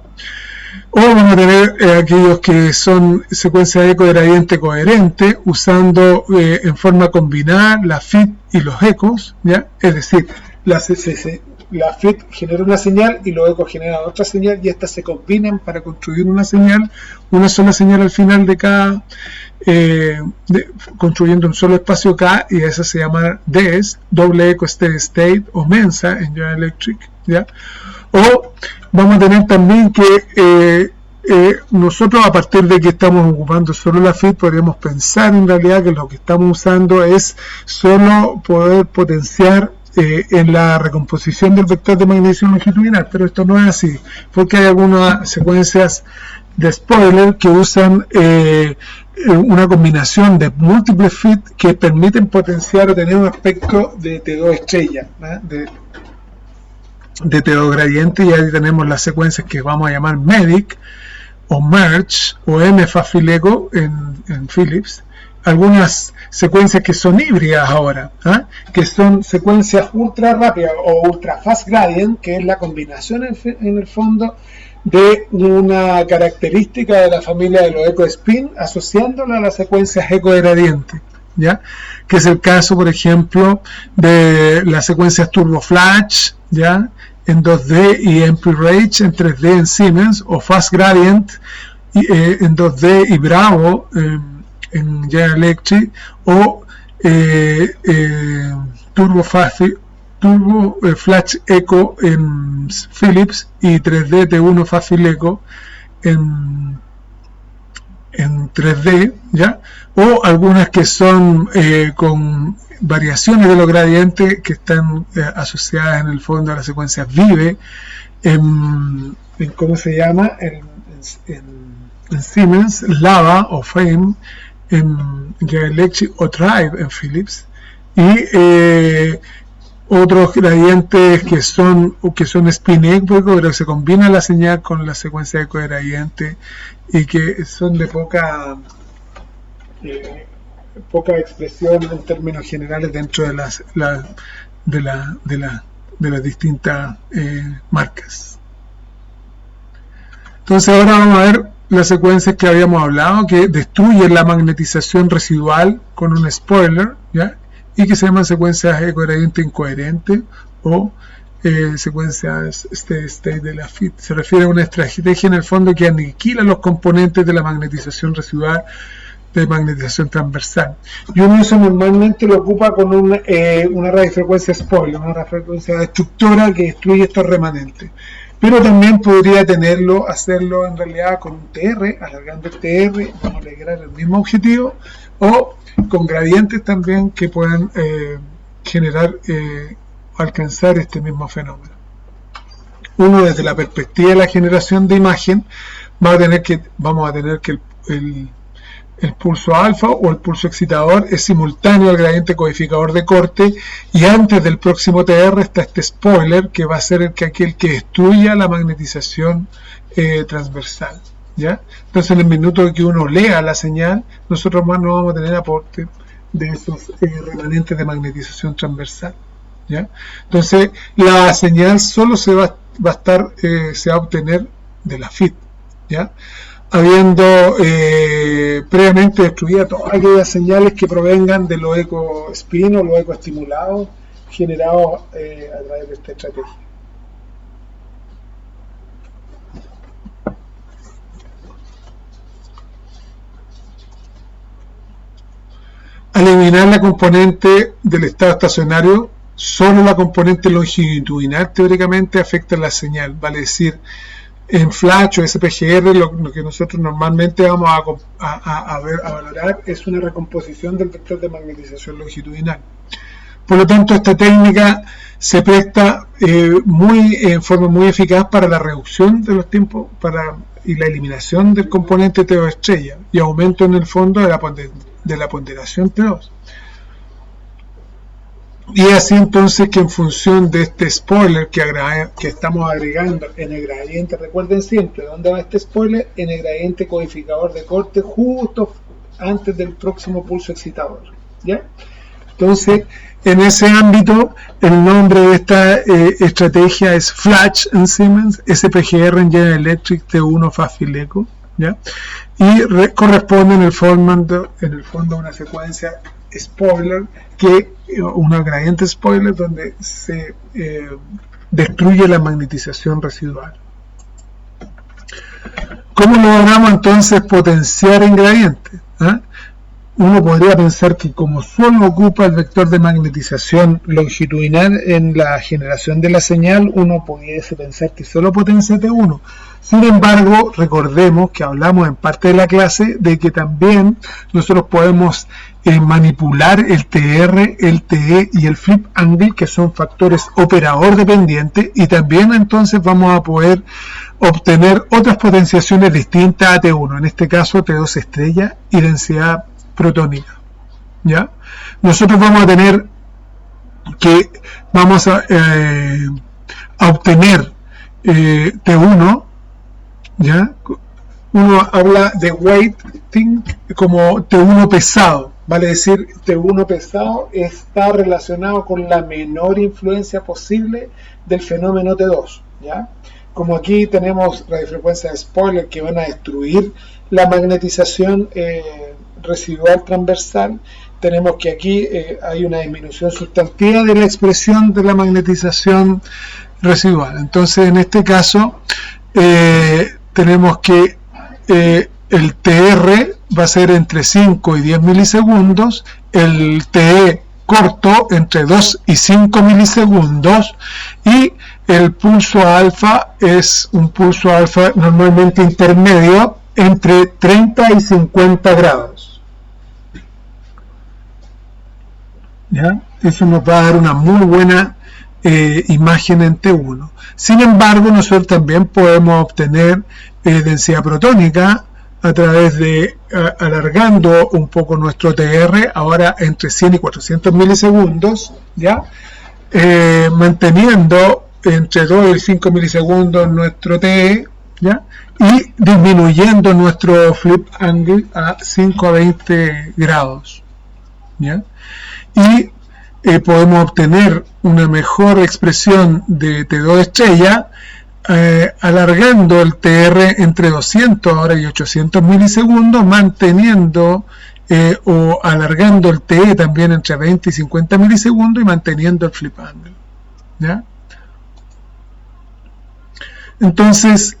O vamos a tener aquellos que son secuencias de eco de gradiente coherente, usando en forma combinada la FIT y los ecos, ¿ya? Es decir, la FIT genera una señal y los ecos generan otra señal, y estas se combinan para construir una señal, una sola señal al final de cada, construyendo un solo espacio K, y esa se llama DES, doble eco steady state, o MENSA en General Electric, ¿ya? O vamos a tener también que nosotros, a partir de que estamos ocupando solo la FIT, podríamos pensar en realidad que lo que estamos usando es solo poder potenciar en la recomposición del vector de magnetización longitudinal, pero esto no es así, porque hay algunas secuencias de spoiler que usan una combinación de múltiples FIT que permiten potenciar o tener un aspecto de T2 estrella, ¿eh? de T2 gradiente, y ahí tenemos las secuencias que vamos a llamar MEDIC o MERGE o M-Fafileco en Philips. Algunas secuencias que son híbridas ahora, ¿eh? Que son secuencias ultra rápidas o ultra fast gradient, que es la combinación en el fondo de una característica de la familia de los eco spin, asociándola a las secuencias eco de gradiente, ¿ya? Que es el caso, por ejemplo, de las secuencias Turbo Flash, ¿ya? En 2D, y MP-Rage en 3D en Siemens, o Fast Gradient en 2D y Bravo en General Electric, o Turbo Flash Echo en Philips, y 3D T1 Fafileco en 3D, ¿ya? O algunas que son con variaciones de los gradientes que están asociadas en el fondo a las secuencias Vive en ¿cómo se llama? En Siemens, Lava o Fame en General Electric, o Drive en Philips, y otros gradientes que son spin eco, pero que se combina la señal con la secuencia de gradiente y que son de poca expresión en términos generales dentro de las distintas marcas. Entonces ahora vamos a ver las secuencias que habíamos hablado, que destruyen la magnetización residual con un spoiler, ¿ya? Y que se llaman secuencias eco-gradiente incoherente o secuencias steady state de la FIT. Se refiere a una estrategia en el fondo que aniquila los componentes de la magnetización residual de magnetización transversal. Y uno eso normalmente lo ocupa con una radiofrecuencia spoiler, una radiofrecuencia destructora que destruye estos remanentes. Pero también podría hacerlo en realidad con un TR, alargando el TR, vamos a lograr el mismo objetivo, o con gradientes también que puedan generar, alcanzar este mismo fenómeno. Uno, desde la perspectiva de la generación de imagen, vamos a tener que el pulso alfa o el pulso excitador es simultáneo al gradiente codificador de corte, y antes del próximo TR está este spoiler, que va a ser aquel que destruya la magnetización transversal, ¿ya? Entonces, en el minuto que uno lea la señal, nosotros más no vamos a tener aporte de esos remanentes de magnetización transversal, ¿ya? Entonces, la señal solo se va a obtener de la FIT, ¿ya? Habiendo previamente destruido todas aquellas señales que provengan de los eco spin o los eco estimulados generados a través de esta estrategia. Al eliminar la componente del estado estacionario, solo la componente longitudinal teóricamente afecta la señal, vale decir, en Flash o SPGR lo que nosotros normalmente vamos a valorar es una recomposición del vector de magnetización longitudinal. Por lo tanto, esta técnica se presta en forma muy eficaz para la reducción de los tiempos y la eliminación del componente T2 estrella y aumento en el fondo de la ponderación T2. Y así entonces que en función de este spoiler que estamos agregando en el gradiente, recuerden siempre, ¿dónde va este spoiler? En el gradiente codificador de corte, justo antes del próximo pulso excitador, ¿ya? Entonces, en ese ámbito, el nombre de esta estrategia es Flash en Siemens, SPGR en General Electric, T1 Fast-Field Echo, ¿ya? Y corresponde en el fondo a una secuencia spoiler, una gradiente spoiler donde se destruye la magnetización residual. ¿Cómo logramos entonces potenciar en gradiente? Uno podría pensar que como solo ocupa el vector de magnetización longitudinal en la generación de la señal, uno pudiese pensar que solo potencia T1. Sin embargo, recordemos que hablamos en parte de la clase de que también nosotros podemos manipular el TR, el TE y el flip angle, que son factores operador dependientes, y también entonces vamos a poder obtener otras potenciaciones distintas a T1, en este caso T2 estrella y densidad protónica, ¿ya? Nosotros vamos a tener que obtener T1, ¿ya? Uno habla de weighting como T1 pesado, vale decir, T1 pesado está relacionado con la menor influencia posible del fenómeno T2, ¿ya? Como aquí tenemos radiofrecuencias de spoiler que van a destruir la magnetización residual transversal, tenemos que aquí hay una disminución sustantiva de la expresión de la magnetización residual. Entonces, en este caso, tenemos que el TR va a ser entre 5 y 10 milisegundos, el TE corto entre 2 y 5 milisegundos, y el pulso alfa es un pulso alfa normalmente intermedio entre 30 y 50 grados. ¿Ya? Eso nos va a dar una muy buena imagen en T1. Sin embargo, nosotros también podemos obtener densidad protónica a través de alargando un poco nuestro TR, ahora entre 100 y 400 milisegundos, ¿ya? Manteniendo entre 2 y 5 milisegundos nuestro TE, ¿ya? Y disminuyendo nuestro flip angle a 5 a 20 grados, ¿ya? Y podemos obtener una mejor expresión de T2 estrella alargando el TR entre 200 ahora y 800 milisegundos, manteniendo o alargando el TE también entre 20 y 50 milisegundos y manteniendo el flip angle, ¿ya? Entonces,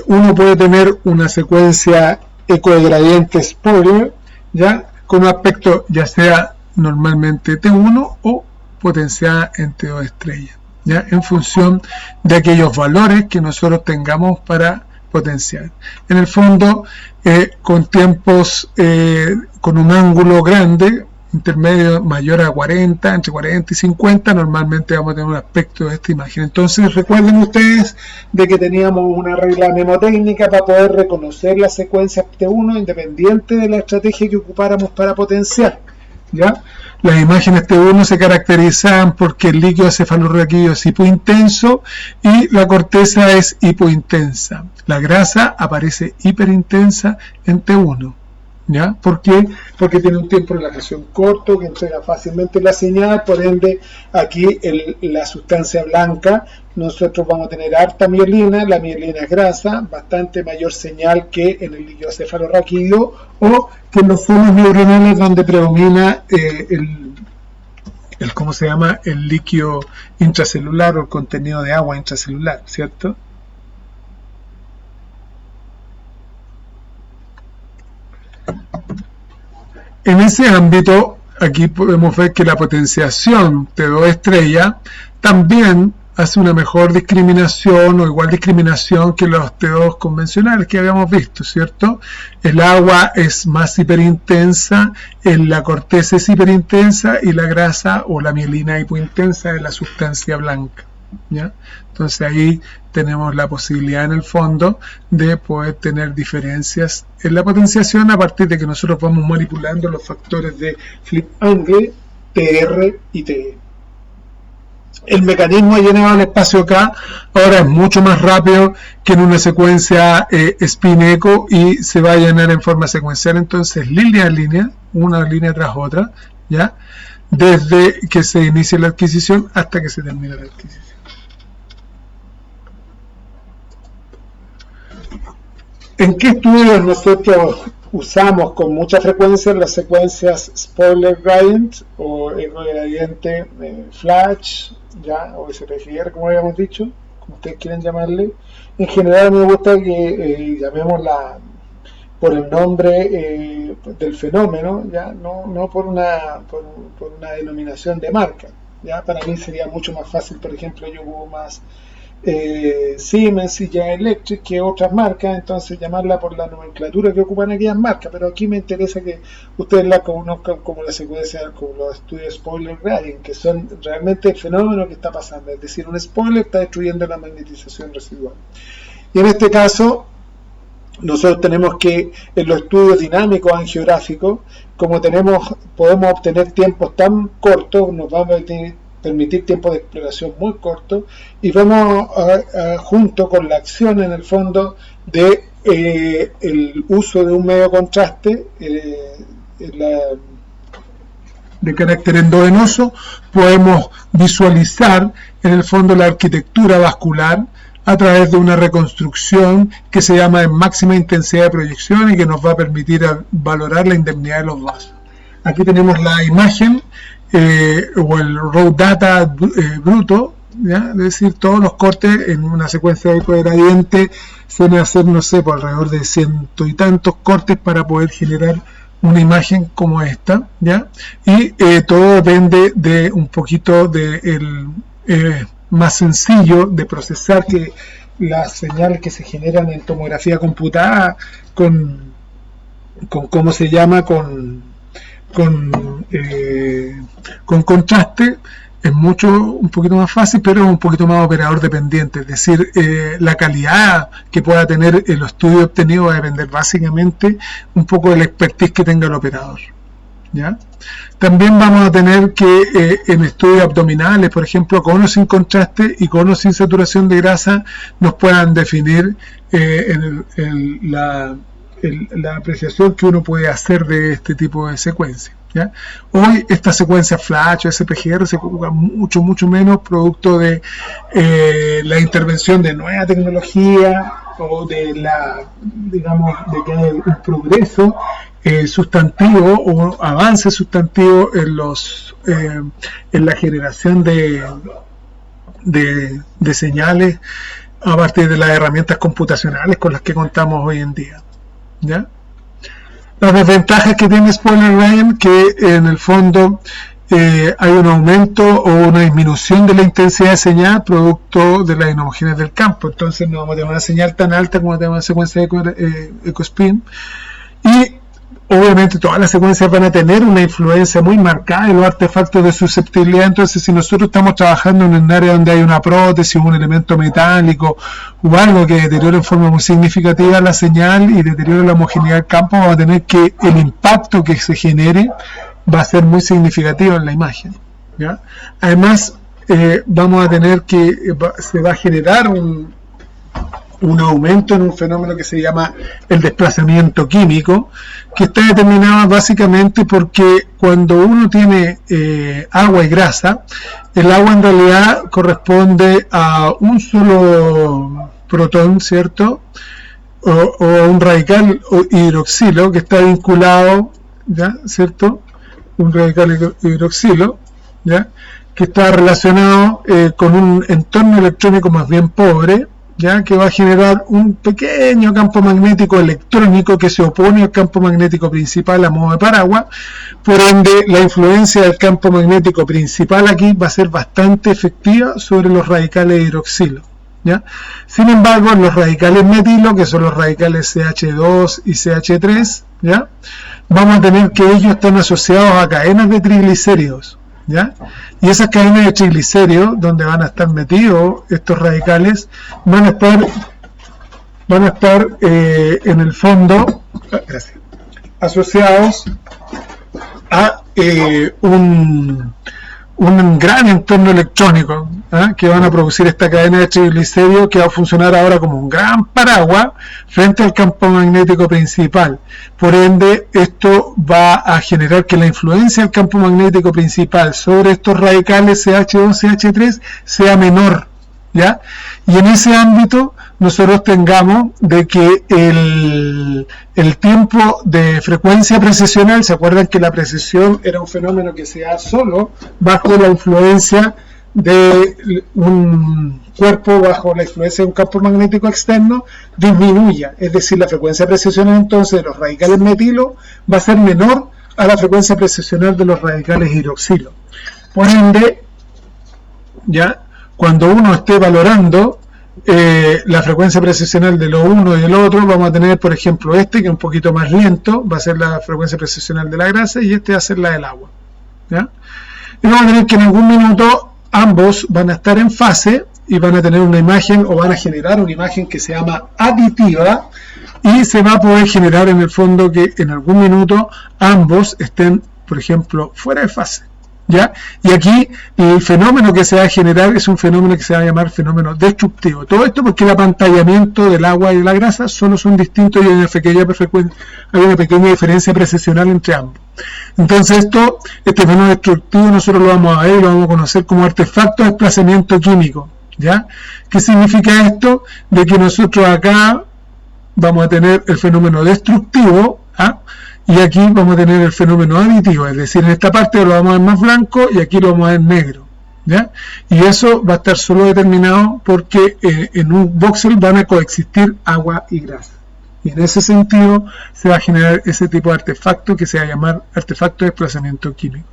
uno puede tener una secuencia eco de gradiente spoiler, ¿ya? Con un aspecto ya sea normalmente T1 o potenciada en T2 estrella, ¿ya? En función de aquellos valores que nosotros tengamos para potenciar. En el fondo, con tiempos, con un ángulo grande, intermedio mayor a 40, entre 40 y 50, normalmente vamos a tener un aspecto de esta imagen. Entonces, recuerden ustedes de que teníamos una regla mnemotécnica para poder reconocer la secuencia T1 independiente de la estrategia que ocupáramos para potenciar, ¿ya? Las imágenes T1 se caracterizan porque el líquido cefalorraquídeo es hipointenso y la corteza es hipointensa. La grasa aparece hiperintensa en T1. ¿Ya? ¿Por qué? Porque tiene un tiempo de relajación corto que entrega fácilmente la señal, por ende aquí la sustancia blanca nosotros vamos a tener harta mielina, la mielina es grasa, bastante mayor señal que en el líquido cefalorraquídeo o que en los fondos neuronales donde predomina ¿cómo se llama? El líquido intracelular o el contenido de agua intracelular, ¿cierto? En ese ámbito, aquí podemos ver que la potenciación T2 estrella también hace una mejor discriminación o igual discriminación que los T2 convencionales que habíamos visto, ¿cierto? El agua es más hiperintensa, la corteza es hiperintensa y la grasa o la mielina hipointensa es la sustancia blanca, ¿ya? Entonces ahí tenemos la posibilidad en el fondo de poder tener diferencias en la potenciación a partir de que nosotros vamos manipulando los factores de flip angle, TR y TE. el mecanismo de llenado del espacio K ahora es mucho más rápido que en una secuencia spin echo y se va a llenar en forma secuencial, entonces línea a línea, una línea tras otra, ¿ya? Desde que se inicia la adquisición hasta que se termina la adquisición. ¿En qué estudios nosotros usamos con mucha frecuencia las secuencias spoiler gradient o error gradiente flash, ya, o SPGR, como habíamos dicho, como ustedes quieren llamarle? En general me gusta que llamémosla por el nombre del fenómeno, ya, no por una denominación de marca, ya. Para mí sería mucho más fácil, por ejemplo, yo hubo más Siemens y General Electric que otras marcas, entonces llamarla por la nomenclatura que ocupan aquellas marcas, pero aquí me interesa que ustedes la conozcan como la secuencia, como los estudios spoiler gradient, que son realmente el fenómeno que está pasando, es decir, un spoiler está destruyendo la magnetización residual. Y en este caso nosotros tenemos que en los estudios dinámicos angiográficos, como podemos obtener tiempos tan cortos, nos va a permitir tiempos de exploración muy cortos, y vamos junto con la acción en el fondo de el uso de un medio contraste de carácter endovenoso, podemos visualizar en el fondo la arquitectura vascular a través de una reconstrucción que se llama de máxima intensidad de proyección y que nos va a permitir valorar la indemnidad de los vasos. Aquí tenemos la imagen o el raw data bruto, ¿ya? Es decir, todos los cortes en una secuencia de gradiente se van a hacer, no sé, por alrededor de 100 y tantos cortes para poder generar una imagen como esta, ¿ya? Y todo depende de un poquito del más sencillo de procesar que las señales que se generan en tomografía computada con ¿cómo se llama? Con contraste es un poquito más fácil, pero es un poquito más operador dependiente, es decir, la calidad que pueda tener el estudio obtenido va a depender básicamente un poco del expertise que tenga el operador, ¿ya? También vamos a tener que en estudios abdominales, por ejemplo, con o sin contraste y con o sin saturación de grasa, nos puedan definir la apreciación que uno puede hacer de este tipo de secuencia, ¿ya? Hoy esta secuencia flash o SPGR se ocupa mucho menos producto de la intervención de nueva tecnología o de de que hay un progreso sustantivo o avance sustantivo en la generación de señales a partir de las herramientas computacionales con las que contamos hoy en día, ¿ya? Las desventajas que tiene spoiler gradient, que en el fondo hay un aumento o una disminución de la intensidad de señal producto de las inhomogeneidad del campo, entonces no vamos a tener una señal tan alta como tenemos una secuencia de EcoSpin, y obviamente todas las secuencias van a tener una influencia muy marcada en los artefactos de susceptibilidad. Entonces, si nosotros estamos trabajando en un área donde hay una prótesis, un elemento metálico o algo que deteriore en forma muy significativa la señal y deteriore la homogeneidad del campo, vamos a tener que el impacto que se genere va a ser muy significativo en la imagen, ¿ya? Además, vamos a tener que se va a generar un aumento en un fenómeno que se llama el desplazamiento químico, que está determinado básicamente porque cuando uno tiene agua y grasa, el agua en realidad corresponde a un solo protón, ¿cierto? O a un radical hidroxilo que está vinculado, ¿ya? ¿Cierto? Un radical hidroxilo, ¿ya? Que está relacionado con un entorno electrónico más bien pobre, ¿ya? Que va a generar un pequeño campo magnético electrónico que se opone al campo magnético principal a modo de paraguas. Por ende, la influencia del campo magnético principal aquí va a ser bastante efectiva sobre los radicales hidroxilo, ¿ya? Sin embargo, los radicales metilo, que son los radicales CH2 y CH3, ¿ya? Vamos a tener que ellos están asociados a cadenas de triglicéridos, ¿ya? Y esas cadenas de triglicéridos, donde van a estar metidos estos radicales, van a estar en el fondo asociados a un gran entorno electrónico, que van a producir esta cadena de triglicéridos que va a funcionar ahora como un gran paraguas frente al campo magnético principal. Por ende, esto va a generar que la influencia del campo magnético principal sobre estos radicales CH2, CH3 sea menor, ¿ya? Y en ese ámbito nosotros tengamos de que el tiempo de frecuencia precisional, ¿se acuerdan que la precesión era un fenómeno que se da solo bajo la influencia de un cuerpo, bajo la influencia de un campo magnético externo, disminuya? Es decir, la frecuencia precisional entonces de los radicales metilo va a ser menor a la frecuencia precisional de los radicales hidroxilo. Por ende, ya cuando uno esté valorando la frecuencia precisional de lo uno y del otro, vamos a tener, por ejemplo, este que es un poquito más lento, va a ser la frecuencia precisional de la grasa, y este va a ser la del agua, ¿ya? Y vamos a tener que en algún minuto ambos van a estar en fase y van a tener una imagen, o van a generar una imagen que se llama aditiva, y se va a poder generar en el fondo que en algún minuto ambos estén, por ejemplo, fuera de fase, ¿ya? Y aquí el fenómeno que se va a generar es un fenómeno que se va a llamar fenómeno destructivo. Todo esto porque el apantallamiento del agua y de la grasa solo son distintos y hay una pequeña diferencia precisional entre ambos. Entonces este fenómeno destructivo nosotros lo vamos a ver y lo vamos a conocer como artefacto de desplazamiento químico, ¿ya? ¿Qué significa esto? De que nosotros acá vamos a tener el fenómeno destructivo, y aquí vamos a tener el fenómeno aditivo, es decir, en esta parte lo vamos a ver más blanco y aquí lo vamos a ver negro, ¿ya? Y eso va a estar solo determinado porque en un voxel van a coexistir agua y grasa. Y en ese sentido se va a generar ese tipo de artefacto que se va a llamar artefacto de desplazamiento químico,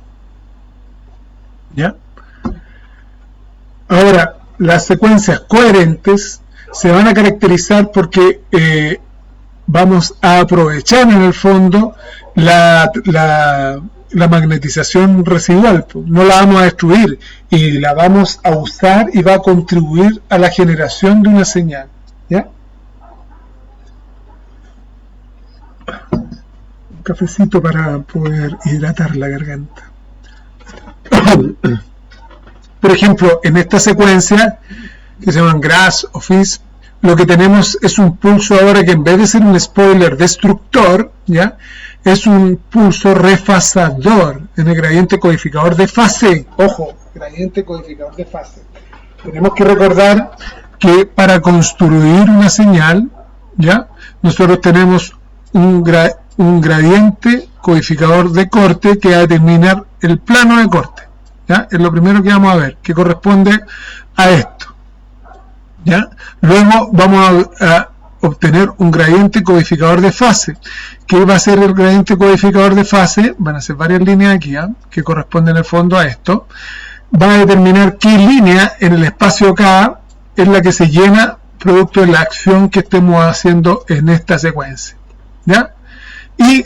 ¿ya? Ahora, las secuencias coherentes se van a caracterizar porque vamos a aprovechar en el fondo la magnetización residual, no la vamos a destruir y la vamos a usar y va a contribuir a la generación de una señal, ¿ya? Un cafecito para poder hidratar la garganta. Por ejemplo, en esta secuencia que se llaman GRASS o FISP, lo que tenemos es un pulso ahora que en vez de ser un spoiler destructor, ¿ya? Es un pulso refasador en el gradiente codificador de fase. Ojo, gradiente codificador de fase. Tenemos que recordar que para construir una señal, ¿ya? Nosotros tenemos un gradiente codificador de corte que va a determinar el plano de corte, ¿ya? Es lo primero que vamos a ver, que corresponde a esto, ¿ya? Luego vamos a obtener un gradiente codificador de fase. ¿Qué va a ser el gradiente codificador de fase? Van a ser varias líneas aquí, que corresponden en el fondo a esto. Va a determinar qué línea en el espacio K es la que se llena producto de la acción que estemos haciendo en esta secuencia, ¿ya? Y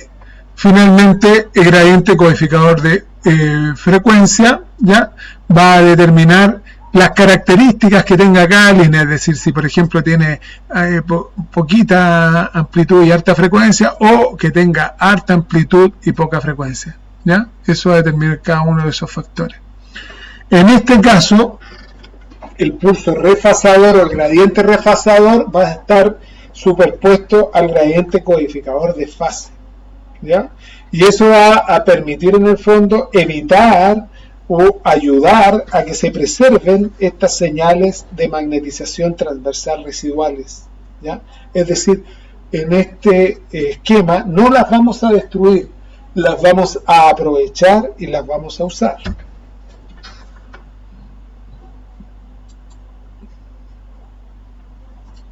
finalmente el gradiente codificador de frecuencia, ¿ya? Va a determinar las características que tenga cada línea, es decir, si por ejemplo tiene poquita amplitud y alta frecuencia, o que tenga alta amplitud y poca frecuencia, ¿ya? Eso va a determinar cada uno de esos factores. En este caso, el pulso refasador o el gradiente refasador va a estar superpuesto al gradiente codificador de fase, ¿ya? Y eso va a permitir en el fondo evitar o ayudar a que se preserven estas señales de magnetización transversal residuales, ¿ya? Es decir, en este esquema no las vamos a destruir, las vamos a aprovechar y las vamos a usar.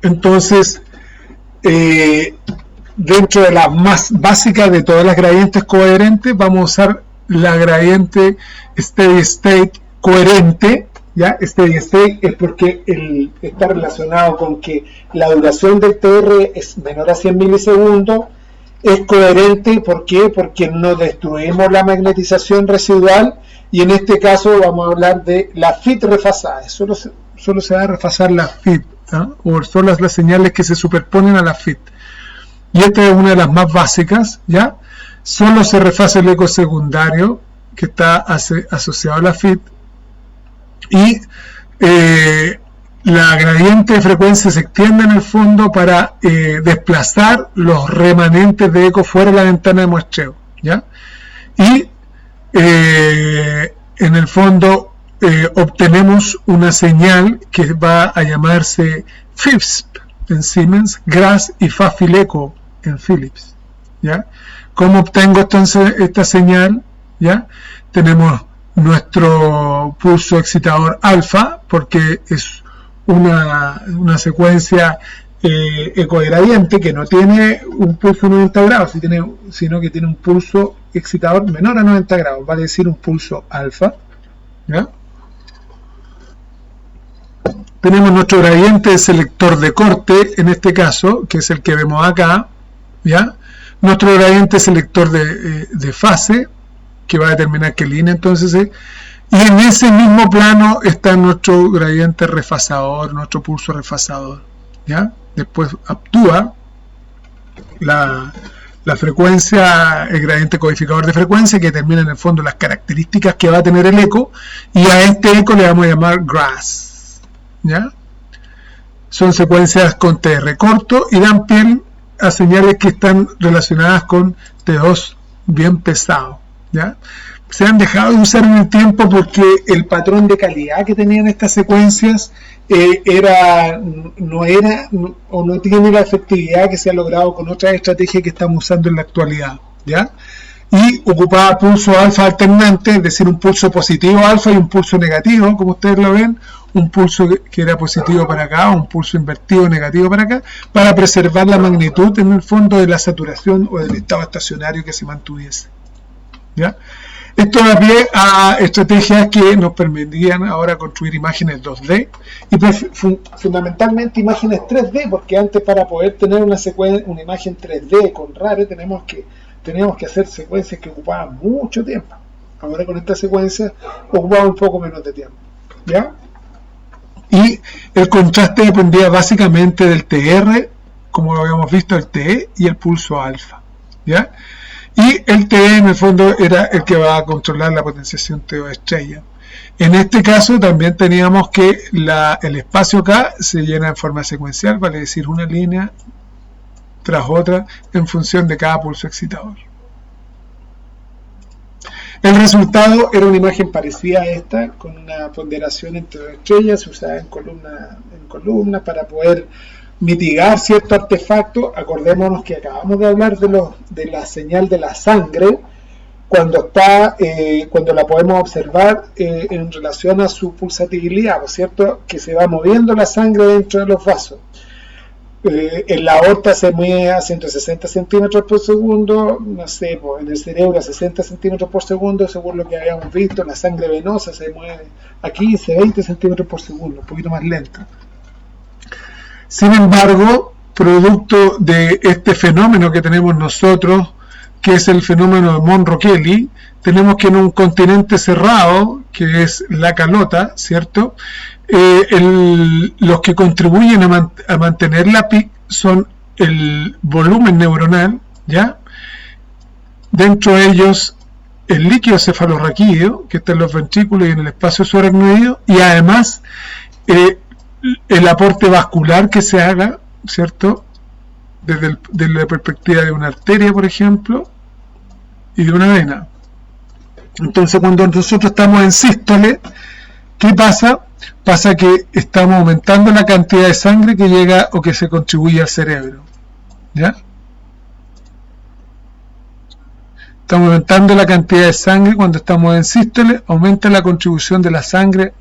Entonces, dentro de las más básicas de todas las gradientes coherentes, vamos a usar la gradiente steady state coherente, ¿ya? Steady state es porque está relacionado con que la duración del TR es menor a 100 milisegundos. Es coherente, ¿por qué? Porque no destruimos la magnetización residual, y en este caso vamos a hablar de la FIT refasada. Solo se va a refasar la FIT, ¿no? O son las señales que se superponen a la FIT. Y esta es una de las más básicas, ¿ya? Solo se refasa el eco secundario que está asociado a la FIT, y la gradiente de frecuencia se extiende en el fondo para desplazar los remanentes de eco fuera de la ventana de muestreo, ¿ya? Y en el fondo obtenemos una señal que va a llamarse FISP en Siemens, GRASS y FA-FIL-ECO en Philips, ¿ya? ¿Cómo obtengo entonces esta señal? ¿Ya? Tenemos nuestro pulso excitador alfa, porque es una secuencia ecogradiente que no tiene un pulso 90 grados, sino que tiene un pulso excitador menor a 90 grados, vale decir un pulso alfa, ¿ya? Tenemos nuestro gradiente de selector de corte, en este caso, que es el que vemos acá, ¿ya? Nuestro gradiente selector de fase, que va a determinar qué línea entonces es, y en ese mismo plano está nuestro gradiente refasador, nuestro pulso refasador, ¿ya? Después actúa la frecuencia, el gradiente codificador de frecuencia, que determina en el fondo las características que va a tener el eco, y a este eco le vamos a llamar GRASS, ¿ya? Son secuencias con TR corto y dan pie a señales que están relacionadas con T2 bien pesado, ¿ya? Se han dejado de usar en el tiempo porque el patrón de calidad que tenían estas secuencias no tiene la efectividad que se ha logrado con otras estrategias que estamos usando en la actualidad, ¿ya? Y ocupaba pulso alfa alternante, es decir, un pulso positivo alfa y un pulso negativo, como ustedes lo ven, un pulso que era positivo para acá, un pulso invertido negativo para acá, para preservar la magnitud en el fondo de la saturación o del estado estacionario que se mantuviese, ¿ya? Esto da pie a estrategias que nos permitían ahora construir imágenes 2D y fundamentalmente imágenes 3D, porque antes para poder tener una imagen 3D con RARE teníamos que hacer secuencias que ocupaban mucho tiempo. Ahora con esta secuencia ocupaba un poco menos de tiempo, ¿ya? Y el contraste dependía básicamente del TR, como lo habíamos visto, el TE y el pulso alfa, ¿ya? Y el TE en el fondo era el que va a controlar la potenciación TO estrella. En este caso también teníamos que el espacio acá se llena en forma secuencial, vale decir una línea tras otra en función de cada pulso excitador. El resultado era una imagen parecida a esta, con una ponderación entre dos estrellas, usada en columna para poder mitigar cierto artefacto. Acordémonos que acabamos de hablar de la señal de la sangre, cuando la podemos observar en relación a su pulsatividad, ¿cierto? Que se va moviendo la sangre dentro de los vasos. En la aorta se mueve a 160 centímetros por segundo, no sé, en el cerebro a 60 centímetros por segundo, según lo que habíamos visto. La sangre venosa se mueve a 15, 20 centímetros por segundo, un poquito más lento. Sin embargo, producto de este fenómeno que tenemos nosotros, que es el fenómeno de Monro-Kelly, tenemos que en un continente cerrado, que es la calota, ¿cierto? Los que contribuyen a mantener la PIC son el volumen neuronal, ¿ya? Dentro de ellos el líquido cefalorraquídeo, que está en los ventrículos y en el espacio subaracnoideo, y además el aporte vascular que se haga, ¿cierto? Desde la perspectiva de una arteria, por ejemplo, y de una vena. Entonces, cuando nosotros estamos en sístole, ¿qué pasa? Pasa que estamos aumentando la cantidad de sangre que llega o que se contribuye al cerebro, ¿ya? Estamos aumentando la cantidad de sangre cuando estamos en sístole, aumenta la contribución de la sangre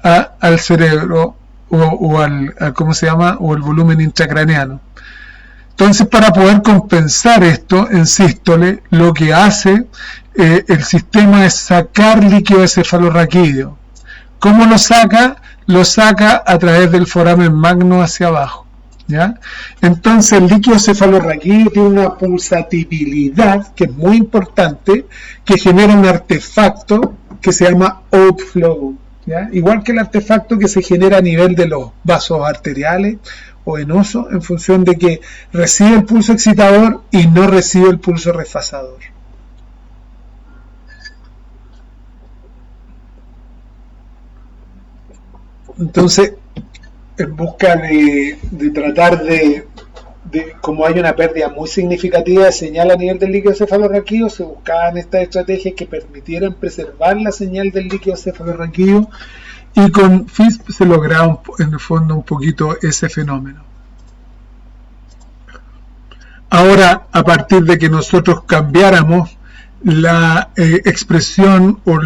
al cerebro o al ¿cómo se llama? O el volumen intracraneano. Entonces, para poder compensar esto en sístole, lo que hace el sistema es sacar líquido cefalorraquídeo. ¿Cómo lo saca? Lo saca a través del foramen magno hacia abajo, ¿ya? Entonces, el líquido cefalorraquídeo tiene una pulsatibilidad que es muy importante, que genera un artefacto que se llama outflow, ¿ya? Igual que el artefacto que se genera a nivel de los vasos arteriales o venosos, en función de que recibe el pulso excitador y no recibe el pulso refasador. Entonces, en busca de tratar de como hay una pérdida muy significativa de señal a nivel del líquido cefalorraquídeo, se buscaban estas estrategias que permitieran preservar la señal del líquido cefalorraquídeo, y con FISP se lograba en el fondo un poquito ese fenómeno. Ahora, a partir de que nosotros cambiáramos la expresión o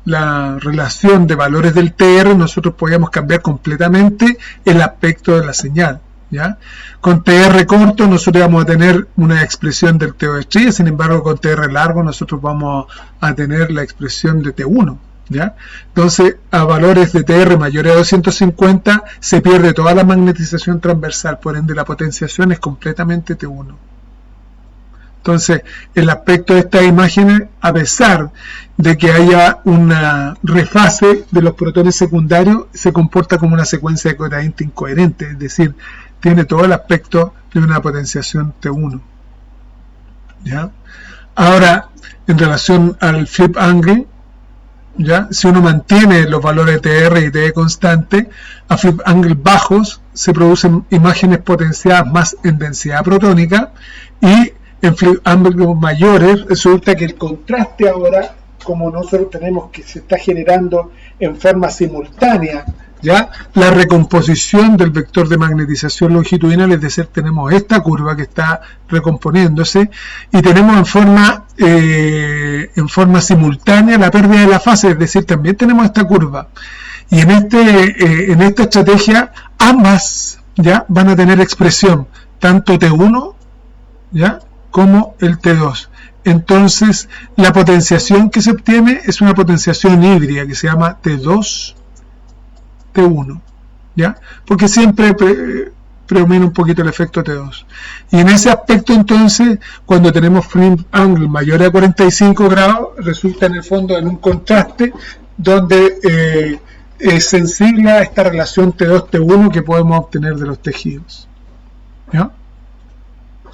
la relación de valores del TR, nosotros podíamos cambiar completamente el aspecto de la señal, ¿ya? Con TR corto nosotros vamos a tener una expresión del TO de estrella, sin embargo con TR largo nosotros vamos a tener la expresión de T1, ¿ya? Entonces, a valores de TR mayores a 250 se pierde toda la magnetización transversal, por ende la potenciación es completamente T1. Entonces, el aspecto de estas imágenes, a pesar de que haya una refase de los protones secundarios, se comporta como una secuencia de gradiente incoherente, es decir, tiene todo el aspecto de una potenciación T1, ¿ya? Ahora, en relación al flip angle, ¿ya? Si uno mantiene los valores TR y TE constante, a flip angle bajos se producen imágenes potenciadas más en densidad protónica, y en flip angle mayores resulta que el contraste ahora, como nosotros tenemos que se está generando en forma simultánea, ¿ya? La recomposición del vector de magnetización longitudinal, es decir, tenemos esta curva que está recomponiéndose, y tenemos en forma simultánea la pérdida de la fase, es decir, también tenemos esta curva. Y en esta estrategia ambas, ¿ya?, van a tener expresión, tanto T1, ¿ya?, como el T2. Entonces, la potenciación que se obtiene es una potenciación híbrida que se llama T2, T1, ¿ya? Porque siempre predomina un poquito el efecto T2. Y en ese aspecto, entonces, cuando tenemos flip angle mayor a 45 grados, resulta en el fondo en un contraste donde es sensible a esta relación T2-T1 que podemos obtener de los tejidos, ¿ya?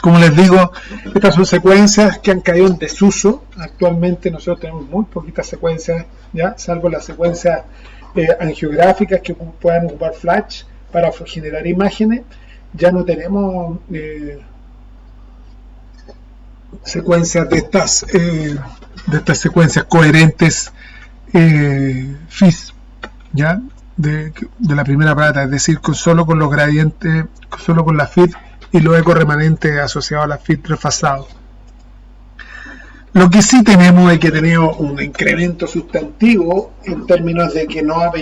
Como les digo, estas son secuencias que han caído en desuso. Actualmente nosotros tenemos muy poquitas secuencias, ¿ya?, salvo las secuencias angiográficas que puedan ocupar flash para generar imágenes. Ya no tenemos secuencias de estas secuencias coherentes FISP, ¿ya?, de la primera pata, es decir, solo con los gradientes, solo con la FIT y los ecos remanentes asociados a la FIT refasado. Lo que sí tenemos es que tenemos un incremento sustantivo en términos de que nos ha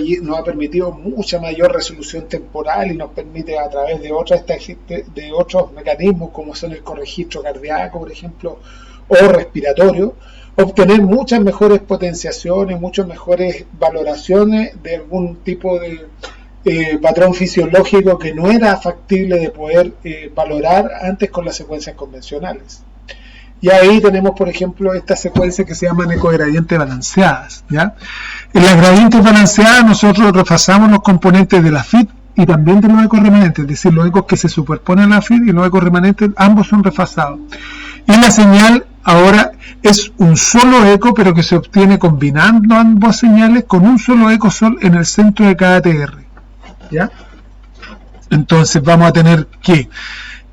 permitido mucha mayor resolución temporal y nos permite, a través de otros mecanismos como son el corregistro cardíaco, por ejemplo, o respiratorio, obtener muchas mejores potenciaciones, muchas mejores valoraciones de algún tipo de patrón fisiológico que no era factible de poder valorar antes con las secuencias convencionales. Y ahí tenemos, por ejemplo, estas secuencias que se llaman ecogradientes balanceadas, ¿ya? En las gradientes balanceadas nosotros refasamos los componentes de la FIT y también de los ecos remanentes, es decir, los ecos que se superponen a la FIT y los ecos remanentes, ambos son refasados. Y la señal ahora es un solo eco, pero que se obtiene combinando ambas señales con un solo eco sol en el centro de cada TR, ¿ya? Entonces vamos a tener que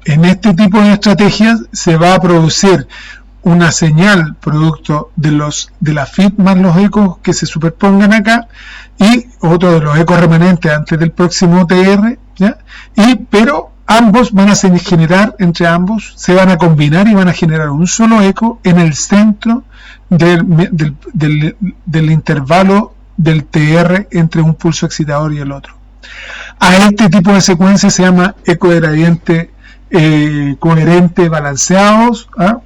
en este tipo de estrategias se va a producir una señal producto de la FIT más los ecos que se superpongan acá, y otro de los ecos remanentes antes del próximo TR, ¿ya? Pero ambos van a generar, entre ambos, se van a combinar y van a generar un solo eco en el centro del intervalo del TR entre un pulso excitador y el otro. A este tipo de secuencia se llama eco de gradiente coherente balanceados, ¿ah?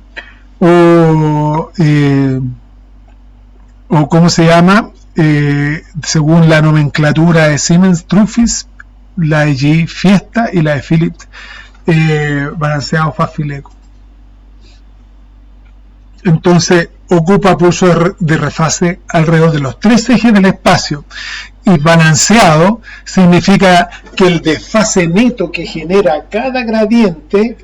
o ¿cómo se llama? Según la nomenclatura de Siemens, Truffis, la de G Fiesta y la de Philips, balanceado Fast-Field-Eco. Entonces ocupa pulsos de refase alrededor de los tres ejes del espacio, y balanceado significa que el desfase neto que genera cada gradiente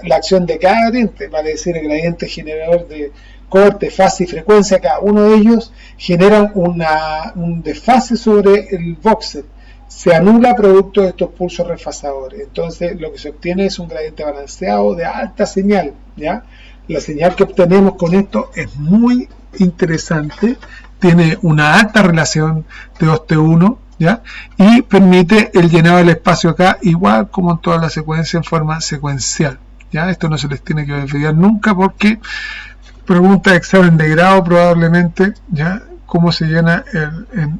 la acción de cada gradiente, vale decir el gradiente generador de corte, fase y frecuencia, cada uno de ellos genera un desfase sobre el voxel. Se anula producto de estos pulsos refasadores. Entonces lo que se obtiene es un gradiente balanceado de alta señal, ¿ya? La señal que obtenemos con esto es muy interesante, tiene una alta relación T2T1, ¿ya? Y permite el llenado del espacio acá, igual como en toda la secuencia, en forma secuencial, ¿ya? Esto no se les tiene que olvidar nunca, porque pregunta de examen de grado probablemente, ¿ya? Cómo se llena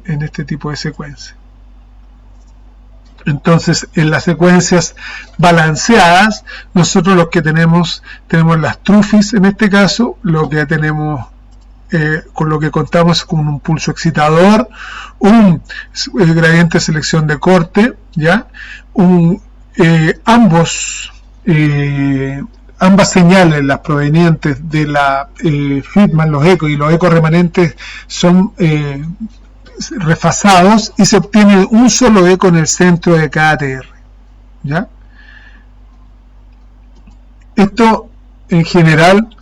en este tipo de secuencia. Entonces, en las secuencias balanceadas, nosotros lo que tenemos las trufis en este caso, lo que tenemos, con lo que contamos con un pulso excitador, un gradiente de selección de corte, ¿ya? Ambas señales, las provenientes de la Friedman, los ecos y los ecos remanentes, son refasados y se obtiene un solo eco en el centro de cada TR, ¿ya? Esto en general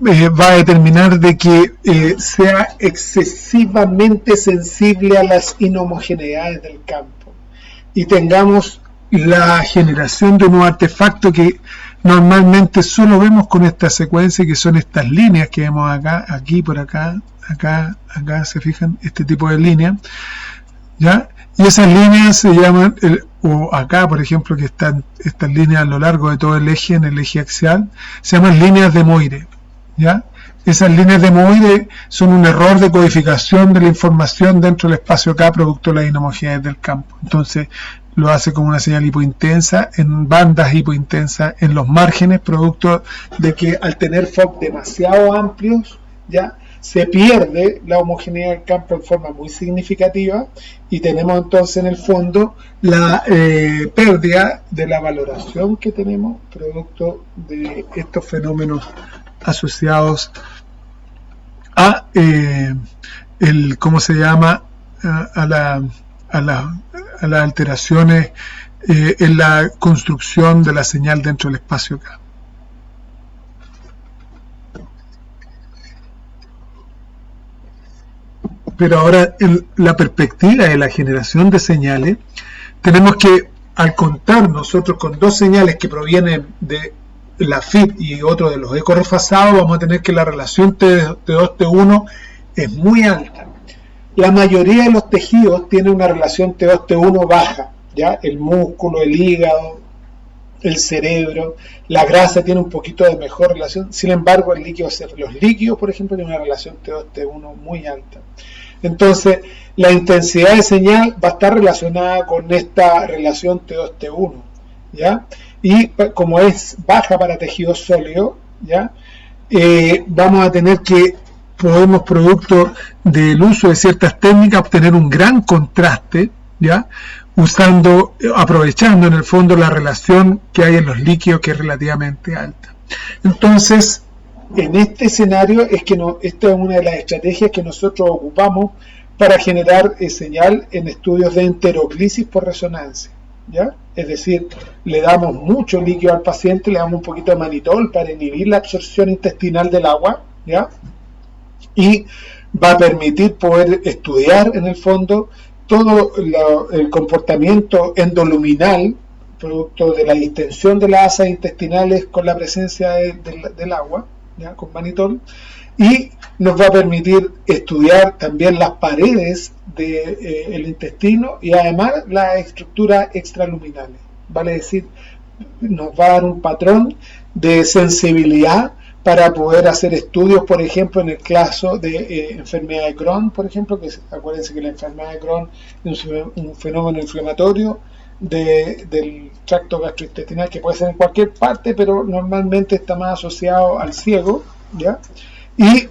va a determinar de que sea excesivamente sensible a las inhomogeneidades del campo y tengamos la generación de un artefacto que normalmente solo vemos con esta secuencia, que son estas líneas que vemos acá, aquí, por acá, acá, se fijan, este tipo de líneas, ¿ya? Y esas líneas se llaman, o acá, por ejemplo, que están estas líneas a lo largo de todo el eje, en el eje axial, se llaman líneas de Moire, ¿ya? Esas líneas de Moire son un error de codificación de la información dentro del espacio K, producto de las inhomogeneidades del campo. Entonces, lo hace como una señal hipointensa, en bandas hipointensas en los márgenes, producto de que al tener FOC demasiado amplios, ¿ya? Se pierde la homogeneidad del campo en forma muy significativa y tenemos entonces en el fondo la pérdida de la valoración que tenemos producto de estos fenómenos asociados a ¿cómo se llama? A las alteraciones en la construcción de la señal dentro del espacio K. Pero ahora, en la perspectiva de la generación de señales, tenemos que, al contar nosotros con dos señales que provienen de la FIT y otro de los ecos refasados, vamos a tener que la relación T2-T1 es muy alta. La mayoría de los tejidos tienen una relación T2-T1 baja, ¿ya? El músculo, el hígado, el cerebro, la grasa tiene un poquito de mejor relación. Sin embargo, los líquidos, por ejemplo, tienen una relación T2-T1 muy alta. Entonces, la intensidad de señal va a estar relacionada con esta relación T2-T1, ¿ya? Y como es baja para tejidos sólidos, ¿ya? Vamos a tener que, podemos, producto del uso de ciertas técnicas, obtener un gran contraste, ¿ya? Aprovechando en el fondo la relación que hay en los líquidos, que es relativamente alta. Entonces, en este escenario esta es una de las estrategias que nosotros ocupamos para generar señal en estudios de enteroclisis por resonancia, ¿ya? Es decir, le damos mucho líquido al paciente, le damos un poquito de manitol para inhibir la absorción intestinal del agua, ¿ya? Y va a permitir poder estudiar en el fondo todo el comportamiento endoluminal producto de la distensión de las asas intestinales con la presencia del agua, ¿ya? Con manitol, y nos va a permitir estudiar también las paredes del intestino y además las estructuras extraluminales, vale decir, nos va a dar un patrón de sensibilidad para poder hacer estudios, por ejemplo, en el caso de enfermedad de Crohn, por ejemplo, que acuérdense que la enfermedad de Crohn es un fenómeno inflamatorio del tracto gastrointestinal que puede ser en cualquier parte, pero normalmente está más asociado al ciego, ¿ya? Y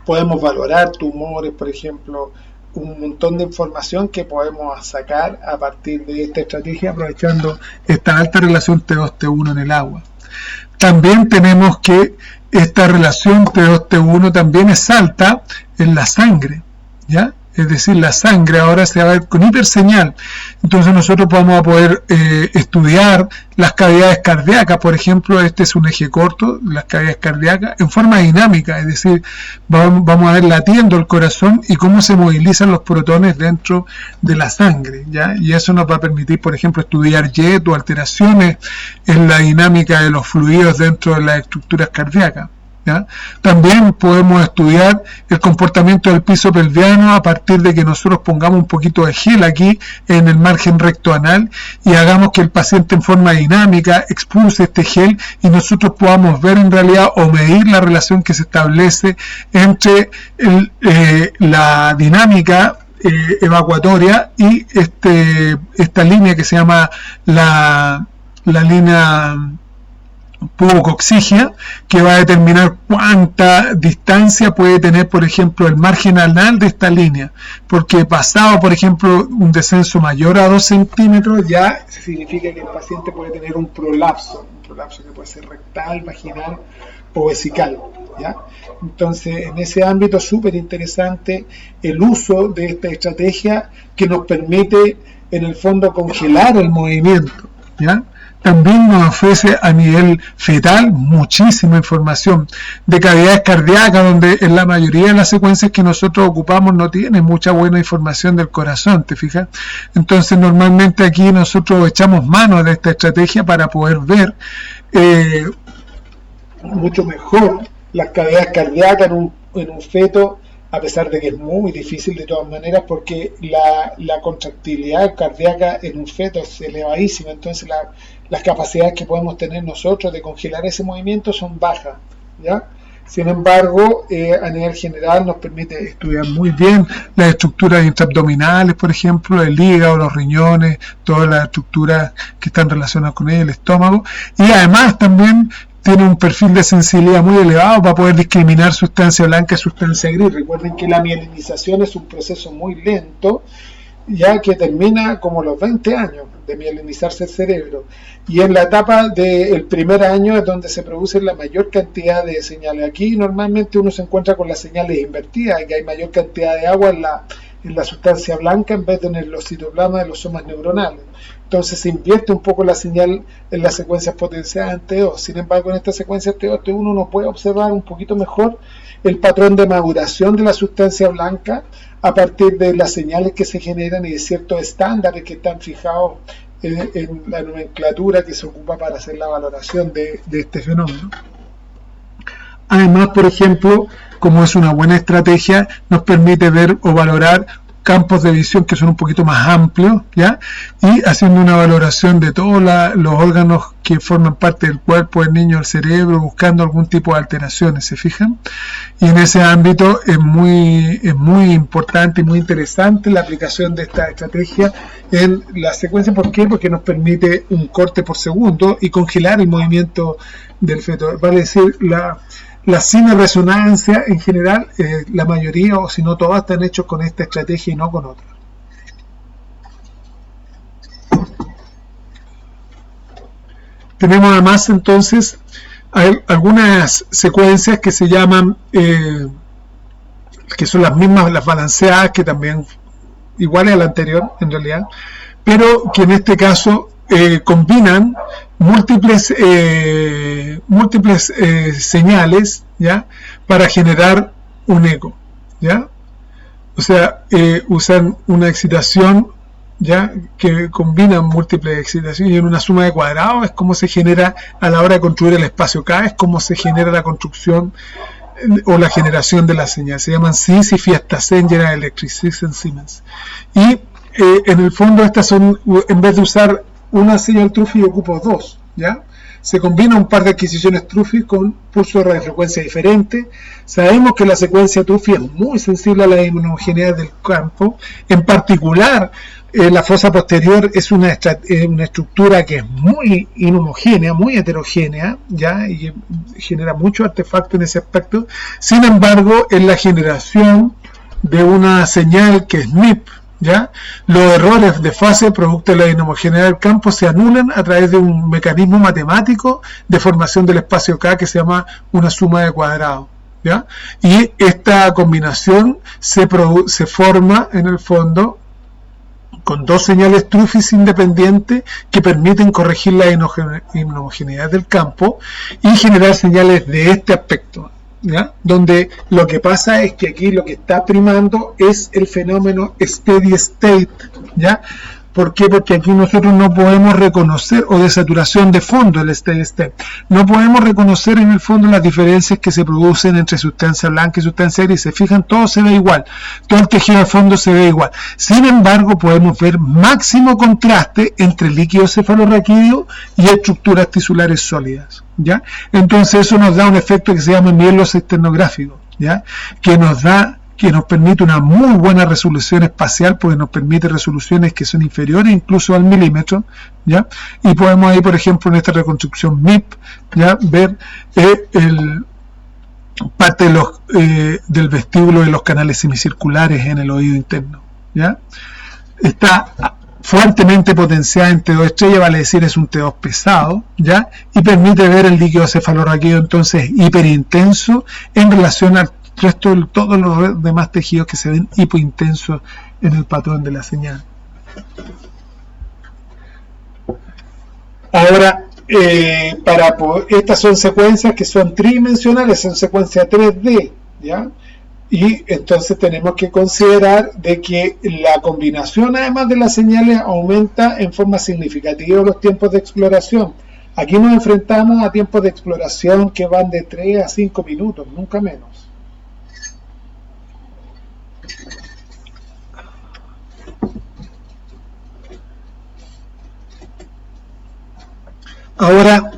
podemos valorar tumores, por ejemplo, un montón de información que podemos sacar a partir de esta estrategia, aprovechando esta alta relación T2-T1 en el agua. También tenemos que esta relación T2-T1 también es alta en la sangre, ¿ya? es decir, la sangre ahora se va a ver con hiperseñal. Entonces nosotros vamos a poder estudiar las cavidades cardíacas, por ejemplo, este es un eje corto, las cavidades cardíacas, en forma dinámica, es decir, vamos a ver latiendo el corazón y cómo se movilizan los protones dentro de la sangre, ¿ya? Y eso nos va a permitir, por ejemplo, estudiar jet o alteraciones en la dinámica de los fluidos dentro de las estructuras cardíacas, ¿ya? También podemos estudiar el comportamiento del piso pelviano a partir de que nosotros pongamos un poquito de gel aquí en el margen recto anal y hagamos que el paciente en forma dinámica expulse este gel y nosotros podamos ver en realidad o medir la relación que se establece entre la dinámica evacuatoria y esta línea que se llama la línea pubococcígea, que va a determinar cuánta distancia puede tener, por ejemplo, el margen anal de esta línea, porque pasado, por ejemplo, un descenso mayor a 2 centímetros, ya significa que el paciente puede tener un prolapso que puede ser rectal, vaginal o vesical, ¿ya? Entonces, en ese ámbito es súper interesante el uso de esta estrategia que nos permite, en el fondo, congelar el movimiento, ¿ya? También nos ofrece a nivel fetal muchísima información de cavidades cardíacas, donde en la mayoría de las secuencias que nosotros ocupamos no tiene mucha buena información del corazón, ¿te fijas? Entonces normalmente aquí nosotros echamos mano de esta estrategia para poder ver mucho mejor las cavidades cardíacas en un feto, a pesar de que es muy difícil de todas maneras, porque la contractilidad cardíaca en un feto es elevadísima, entonces las capacidades que podemos tener nosotros de congelar ese movimiento son bajas, ¿ya? Sin embargo, a nivel general nos permite estudiar muy bien las estructuras intraabdominales, por ejemplo, el hígado, los riñones, todas las estructuras que están relacionadas con ellas, el estómago, y además también tiene un perfil de sensibilidad muy elevado para poder discriminar sustancia blanca y sustancia gris. Recuerden que la mielinización es un proceso muy lento, ya que termina como los 20 años de mielinizarse el cerebro, y en la etapa del primer año es donde se produce la mayor cantidad de señales. Aquí normalmente uno se encuentra con las señales invertidas, que hay mayor cantidad de agua en la sustancia blanca en vez de en los citoplasmas de los somas neuronales. Entonces se invierte un poco la señal en las secuencias potenciadas en T2. Sin embargo, en esta secuencia T2 T1 uno puede observar un poquito mejor el patrón de maduración de la sustancia blanca a partir de las señales que se generan y de ciertos estándares que están fijados en la nomenclatura que se ocupa para hacer la valoración de este fenómeno. Además, por ejemplo, como es una buena estrategia, nos permite ver o valorar campos de visión que son un poquito más amplios, ¿ya? Y haciendo una valoración de todos los órganos que forman parte del cuerpo del niño, del cerebro, buscando algún tipo de alteraciones, ¿se fijan? Y en ese ámbito es muy importante y muy interesante la aplicación de esta estrategia en la secuencia. ¿Por qué? Porque nos permite un corte por segundo y congelar el movimiento del feto. Vale decir, la cineresonancia en general, la mayoría o si no todas están hechos con esta estrategia y no con otra. Tenemos además entonces algunas secuencias que se llaman, que son las mismas, las balanceadas, que también iguales a la anterior en realidad, pero que en este caso combinan múltiples señales, ¿ya? Para generar un eco, ¿ya? O sea, usan una excitación, ¿ya? Que combina múltiples excitaciones, y en una suma de cuadrados es como se genera a la hora de construir el espacio K, es como se genera la construcción o la generación de la señal. Se llaman Sisypheus General Electric, Siemens. Y en el fondo estas son, en vez de usar una señal Truffy, ocupo dos, ¿ya? Se combina un par de adquisiciones Truffy con pulsos de radiofrecuencia diferentes. Sabemos que la secuencia Truffy es muy sensible a la inhomogeneidad del campo. En particular, la fosa posterior es una estructura que es muy inhomogénea, muy heterogénea, ¿ya? Y genera mucho artefacto en ese aspecto. Sin embargo, en la generación de una señal que es MIP, ¿ya? Los errores de fase producto de la inhomogeneidad del campo se anulan a través de un mecanismo matemático de formación del espacio K que se llama una suma de cuadrados, ¿ya? Y esta combinación se forma en el fondo con dos señales trufis independientes que permiten corregir la inhomogeneidad del campo y generar señales de este aspecto, ¿ya? Donde lo que pasa es que aquí lo que está primando es el fenómeno steady state, ¿ya? ¿Por qué? Porque aquí nosotros no podemos reconocer, o de saturación de fondo, el steady state, no podemos reconocer en el fondo las diferencias que se producen entre sustancia blanca y sustancia gris. Se fijan, todo se ve igual, todo el tejido de fondo se ve igual. Sin embargo, podemos ver máximo contraste entre líquido cefalorraquídeo y estructuras tisulares sólidas, ¿ya? Entonces eso nos da un efecto que se llama mielos externográfico, ¿ya? Que nos permite una muy buena resolución espacial, porque nos permite resoluciones que son inferiores incluso al milímetro, ¿ya? Y podemos ahí, por ejemplo, en esta reconstrucción MIP, ¿ya? Ver parte de del vestíbulo de los canales semicirculares en el oído interno, ¿ya? Está fuertemente potenciada en T2 estrella, vale decir, es un T2 pesado, ¿ya? Y permite ver el líquido cefalorraquídeo entonces hiperintenso en relación al resto de todos los demás tejidos que se ven hipointensos en el patrón de la señal. Ahora, estas son secuencias que son tridimensionales, son secuencias 3D, ¿ya? Y entonces tenemos que considerar de que la combinación, además de las señales, aumenta en forma significativa los tiempos de exploración. Aquí nos enfrentamos a tiempos de exploración que van de 3 a 5 minutos, nunca menos. Ahora,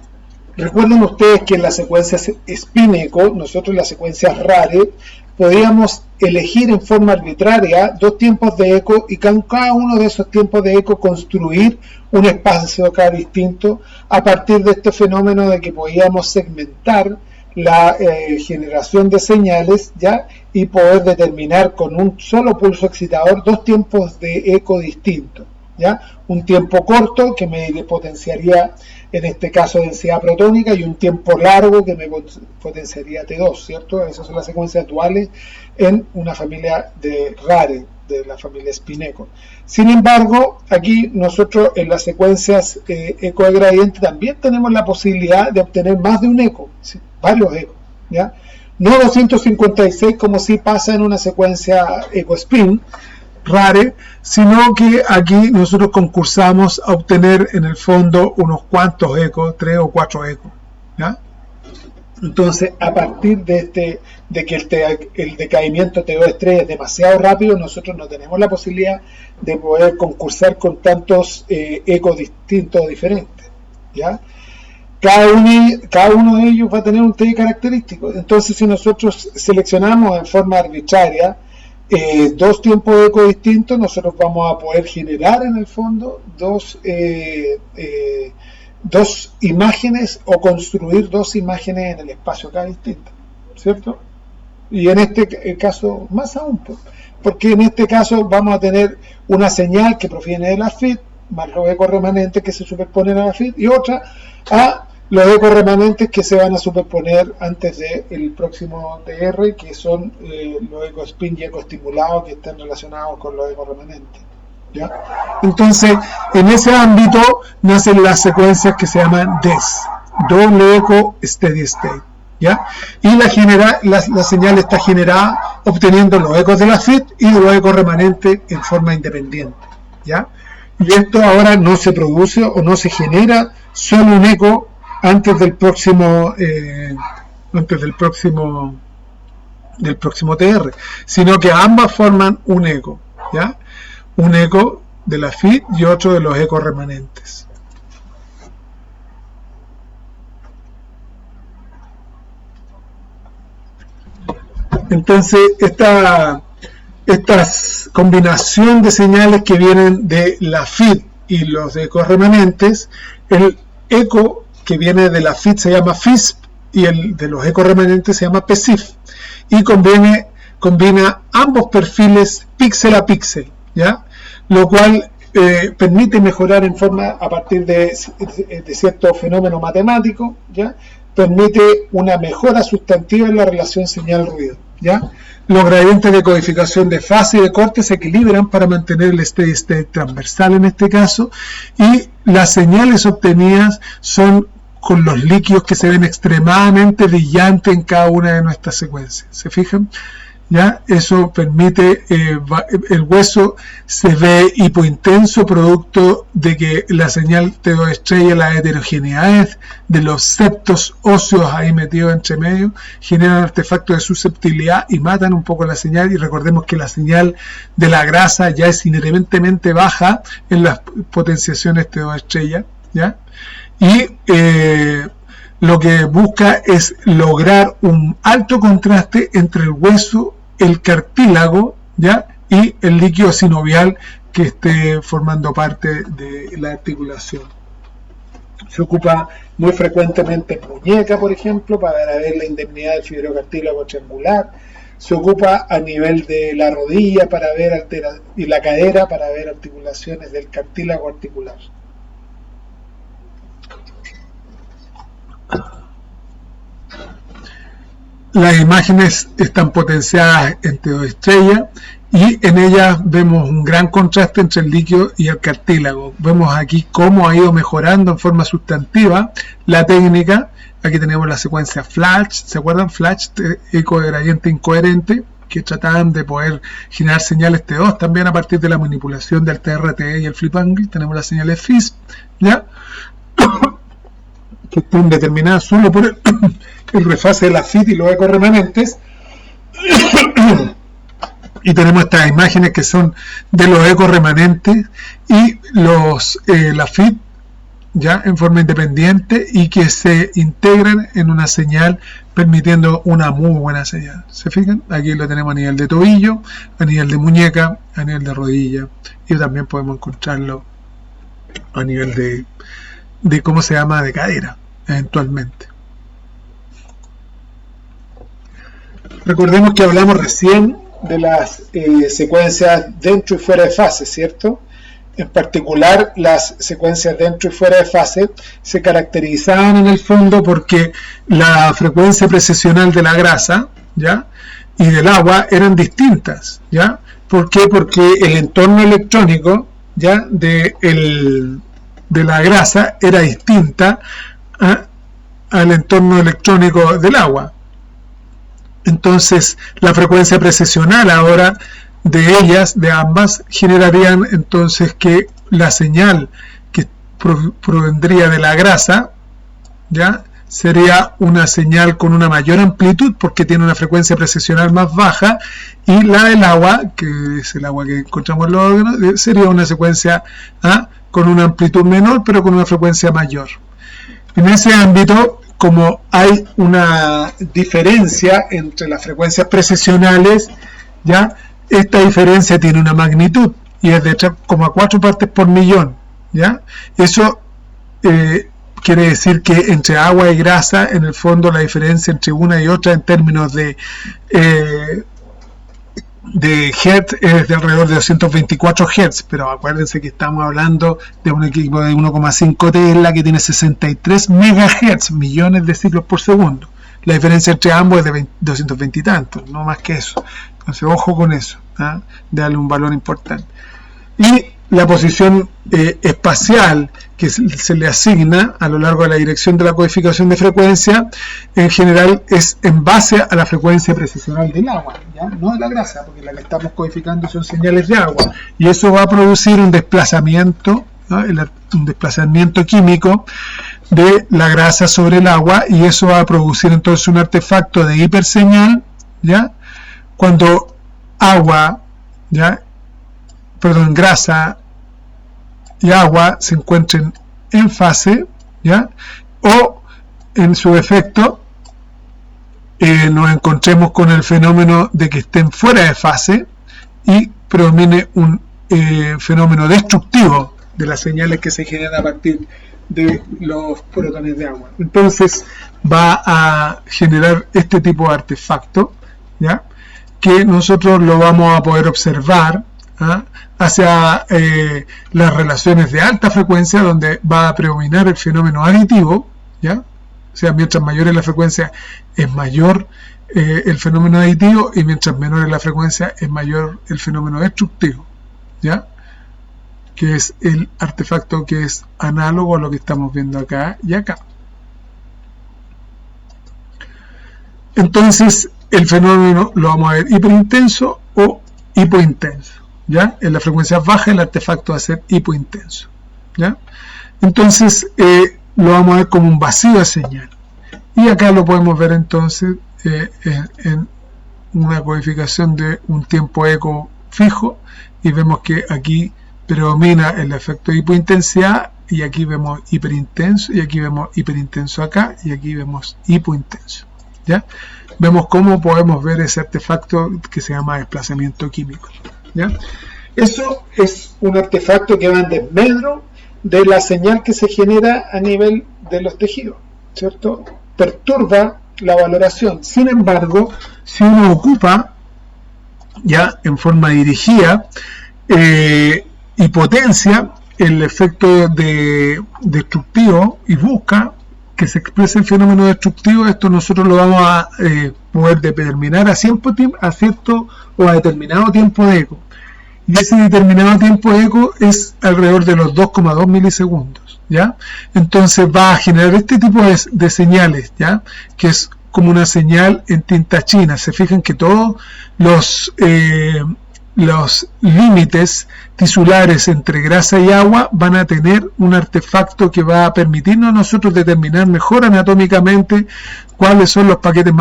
recuerden ustedes que en las secuencias spin-echo, nosotros en las secuencias RARE, podíamos elegir en forma arbitraria dos tiempos de eco y con cada uno de esos tiempos de eco construir un espacio acá distinto a partir de este fenómeno de que podíamos segmentar la generación de señales, ¿ya? Y poder determinar con un solo pulso excitador dos tiempos de eco distintos, ¿ya? Un tiempo corto que me potenciaría en este caso densidad protónica y un tiempo largo que me potenciaría T2, ¿cierto? Esas son las secuencias duales en una familia de RARE, de la familia spin-echo. Sin embargo, aquí nosotros en las secuencias eco de gradiente también tenemos la posibilidad de obtener más de un eco, ¿sí? Varios ecos, ¿ya? No 256 como sí pasa en una secuencia eco-spin RARE, sino que aquí nosotros concursamos a obtener en el fondo unos cuantos ecos, 3 o 4 ecos, ¿ya? Entonces, a partir de que el decaimiento T2 estrella es demasiado rápido, nosotros no tenemos la posibilidad de poder concursar con tantos ecos distintos o diferentes, ¿ya? Cada uno de ellos va a tener un TI característico. Entonces, si nosotros seleccionamos en forma arbitraria dos tiempos de eco distintos, nosotros vamos a poder generar en el fondo dos imágenes o construir dos imágenes en el espacio acá distinto, ¿cierto? Y en este caso más aún, porque en este caso vamos a tener una señal que proviene de la FIT, más los ecos remanentes que se superponen a la FIT, y otra a los ecos remanentes que se van a superponer antes del próximo TR, que son los ecos spin y ecoestimulados que están relacionados con los ecos remanentes, ¿ya? Entonces, en ese ámbito nacen las secuencias que se llaman DES, doble eco steady state, ¿ya? Y la señal está generada obteniendo los ecos de la FIT y los ecos remanentes en forma independiente, ¿ya? Y esto ahora no se produce o no se genera solo un eco antes del próximo TR, sino que ambas forman un eco, ¿ya? Un eco de la FIT y otro de los ecos remanentes. Entonces, esta combinación de señales que vienen de la FIT y los ecos remanentes, el eco que viene de la FIT se llama FISP y el de los ecos remanentes se llama PSIF, y combina ambos perfiles píxel a píxel, ¿ya? Lo cual permite mejorar en forma a partir de cierto fenómeno matemático, ¿ya? permite una mejora sustantiva en la relación señal-ruido, ¿ya? Los gradientes de codificación de fase y de corte se equilibran para mantener el steady state transversal en este caso, y las señales obtenidas son con los líquidos que se ven extremadamente brillantes en cada una de nuestras secuencias. ¿Se fijan? ¿Ya? Eso permite, el hueso se ve hipointenso producto de que la señal T2 estrella, las heterogeneidades de los septos óseos ahí metidos entre medio, generan artefactos de susceptibilidad y matan un poco la señal. Y recordemos que la señal de la grasa ya es inherentemente baja en las potenciaciones T2 estrella, ¿ya? Y lo que busca es lograr un alto contraste entre el hueso, el cartílago, ¿ya? Y el líquido sinovial que esté formando parte de la articulación. Se ocupa muy frecuentemente en muñeca, por ejemplo, para ver la indemnidad del fibrocartílago triangular. Se ocupa a nivel de la rodilla para ver y la cadera para ver articulaciones del cartílago articular. Las imágenes están potenciadas en T2 estrella y en ellas vemos un gran contraste entre el líquido y el cartílago. Vemos aquí cómo ha ido mejorando en forma sustantiva la técnica. Aquí tenemos la secuencia Flash, ¿se acuerdan? Flash, eco de gradiente incoherente, que trataban de poder generar señales T2 también a partir de la manipulación del TRT y el flip angle. Tenemos las señales FISP, ¿ya? Que están determinadas solo por el refase de la FIT y los ecos remanentes. Y tenemos estas imágenes que son de los ecos remanentes y la FIT ya en forma independiente y que se integran en una señal permitiendo una muy buena señal. ¿Se fijan? Aquí lo tenemos a nivel de tobillo, a nivel de muñeca, a nivel de rodilla, y también podemos encontrarlo a nivel de cómo se llama, de cadera, eventualmente. Recordemos que hablamos recién de las secuencias dentro y fuera de fase, ¿cierto? En particular, las secuencias dentro y fuera de fase se caracterizaban en el fondo porque la frecuencia precesional de la grasa, ¿ya? Y del agua eran distintas, ¿ya? ¿Por qué? Porque el entorno electrónico, ¿ya? de la grasa era distinta al entorno electrónico del agua. Entonces, la frecuencia precesional ahora de ellas, de ambas, generarían entonces que la señal que provendría de la grasa, ¿ya? Sería una señal con una mayor amplitud porque tiene una frecuencia precesional más baja, y la del agua, que es el agua que encontramos en los órganos, sería una secuencia con una amplitud menor pero con una frecuencia mayor. En ese ámbito, como hay una diferencia entre las frecuencias precesionales, ¿ya? Esta diferencia tiene una magnitud y es de 3,4 partes por millón, ¿ya? Eso quiere decir que entre agua y grasa, en el fondo, la diferencia entre una y otra en términos de Hertz es de alrededor de 224 Hz, pero acuérdense que estamos hablando de un equipo de 1,5 Tesla que tiene 63 MHz, millones de ciclos por segundo. La diferencia entre ambos es de 220 y tantos, no más que eso. Entonces, ojo con eso, darle un valor importante. Y la posición espacial que se le asigna a lo largo de la dirección de la codificación de frecuencia, en general es en base a la frecuencia precesional del agua, ¿ya? No de la grasa, porque la que estamos codificando son señales de agua, y eso va a producir un desplazamiento, ¿no? Un desplazamiento químico de la grasa sobre el agua, y eso va a producir entonces un artefacto de hiperseñal, ¿ya? Cuando agua, ¿ya? Grasa y agua se encuentren en fase, ¿ya? O en su efecto nos encontremos con el fenómeno de que estén fuera de fase y predomine un fenómeno destructivo de las señales que se generan a partir de los protones de agua. Entonces va a generar este tipo de artefacto, ¿ya? Que nosotros lo vamos a poder observar hacia las relaciones de alta frecuencia, donde va a predominar el fenómeno aditivo, ¿ya? O sea, mientras mayor es la frecuencia, es mayor el fenómeno aditivo, y mientras menor es la frecuencia, es mayor el fenómeno destructivo, ¿ya? Que es el artefacto que es análogo a lo que estamos viendo acá y acá. Entonces, el fenómeno lo vamos a ver hiperintenso o hipointenso, ¿ya? En la frecuencia baja el artefacto va a ser hipointenso, ¿ya? Entonces, lo vamos a ver como un vacío de señal. Y acá lo podemos ver entonces en una codificación de un tiempo eco fijo, y vemos que aquí predomina el efecto de hipointensidad, y aquí vemos hiperintenso, y aquí vemos hiperintenso acá, y aquí vemos hipointenso, ¿ya? Vemos cómo podemos ver ese artefacto que se llama desplazamiento químico, ¿ya? Eso es un artefacto que va en desmedro de la señal que se genera a nivel de los tejidos, ¿cierto? Perturba la valoración. Sin embargo, si uno ocupa ya en forma dirigida y potencia el efecto destructivo y busca que se exprese el fenómeno destructivo, esto nosotros lo vamos a poder determinar a cierto o a determinado tiempo de eco. Y ese determinado tiempo de eco es alrededor de los 2,2 milisegundos, ¿ya? Entonces va a generar este tipo de señales, ¿ya? Que es como una señal en tinta china. Se fijan que todos los límites tisulares entre grasa y agua van a tener un artefacto que va a permitirnos a nosotros determinar mejor anatómicamente cuáles son los paquetes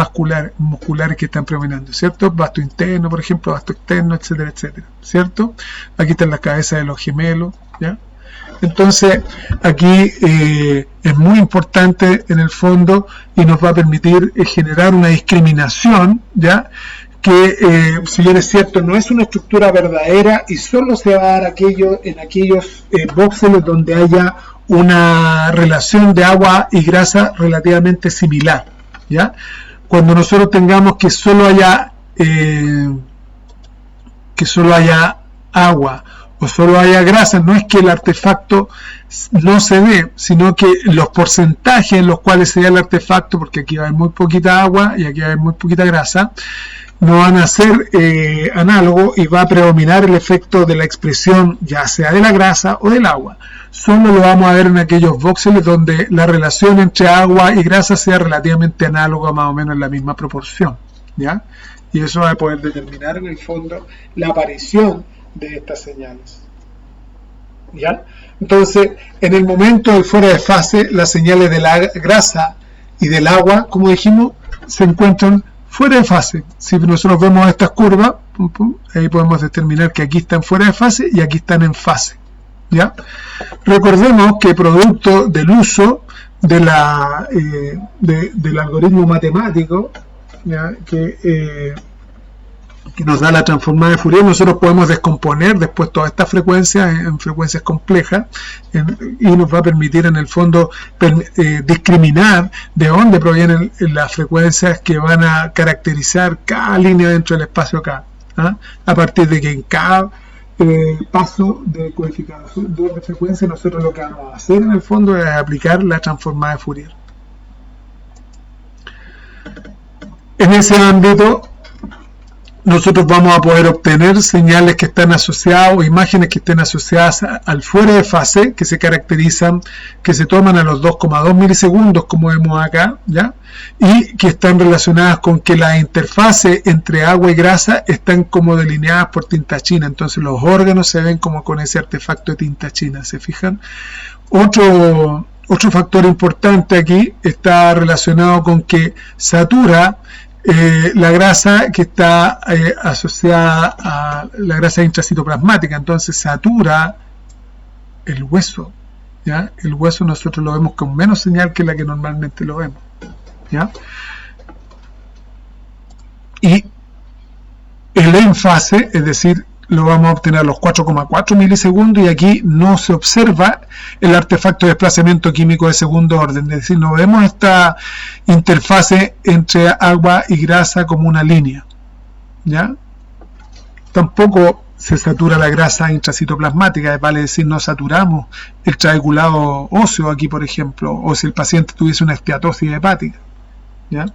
musculares que están predominando, ¿cierto? Vasto interno, por ejemplo, vasto externo, etcétera, etcétera, ¿cierto? Aquí están las cabezas de los gemelos, ¿ya? Entonces, aquí es muy importante en el fondo, y nos va a permitir generar una discriminación, ¿ya? Que, si bien es cierto, no es una estructura verdadera y solo se va a dar en aquellos voxeles donde haya una relación de agua y grasa relativamente similar, ¿ya? Cuando nosotros tengamos que solo haya agua o solo haya grasa, no es que el artefacto no se dé, sino que los porcentajes en los cuales se da el artefacto, porque aquí va a haber muy poquita agua y aquí va a haber muy poquita grasa, no van a ser análogos, y va a predominar el efecto de la expresión, ya sea de la grasa o del agua. Solo lo vamos a ver en aquellos voxeles donde la relación entre agua y grasa sea relativamente análoga, más o menos en la misma proporción, ¿ya? Y eso va a poder determinar en el fondo la aparición de estas señales, ¿ya? Entonces, en el momento del fuera de fase, las señales de la grasa y del agua, como dijimos, se encuentran fuera de fase. Si nosotros vemos estas curvas, ahí podemos determinar que aquí están fuera de fase y aquí están en fase, ¿ya? Recordemos que producto del uso de del algoritmo matemático, ¿ya? Que nos da la transformada de Fourier, nosotros podemos descomponer después todas estas frecuencias en frecuencias complejas, y nos va a permitir en el fondo discriminar de dónde provienen las frecuencias que van a caracterizar cada línea dentro del espacio K, ¿ah? A partir de que en cada paso de codificación de frecuencia nosotros lo que vamos a hacer en el fondo es aplicar la transformada de Fourier. En ese ámbito nosotros vamos a poder obtener señales que están asociadas, o imágenes que estén asociadas al fuera de fase, que se caracterizan, que se toman a los 2,2 milisegundos, como vemos acá, ¿ya? Y que están relacionadas con que la interfase entre agua y grasa están como delineadas por tinta china. Entonces los órganos se ven como con ese artefacto de tinta china, ¿se fijan? Otro factor importante aquí está relacionado con que satura la grasa que está asociada a la grasa intracitoplasmática, entonces satura el hueso, ¿ya? El hueso nosotros lo vemos con menos señal que la que normalmente lo vemos, ¿ya? Y el en fase, es decir, lo vamos a obtener a los 4,4 milisegundos, y aquí no se observa el artefacto de desplazamiento químico de segundo orden, es decir, no vemos esta interfase entre agua y grasa como una línea, ¿ya? Tampoco se satura la grasa intracitoplasmática, vale decir, no saturamos el trabeculado óseo aquí, por ejemplo, o si el paciente tuviese una esteatosis hepática, ¿ya?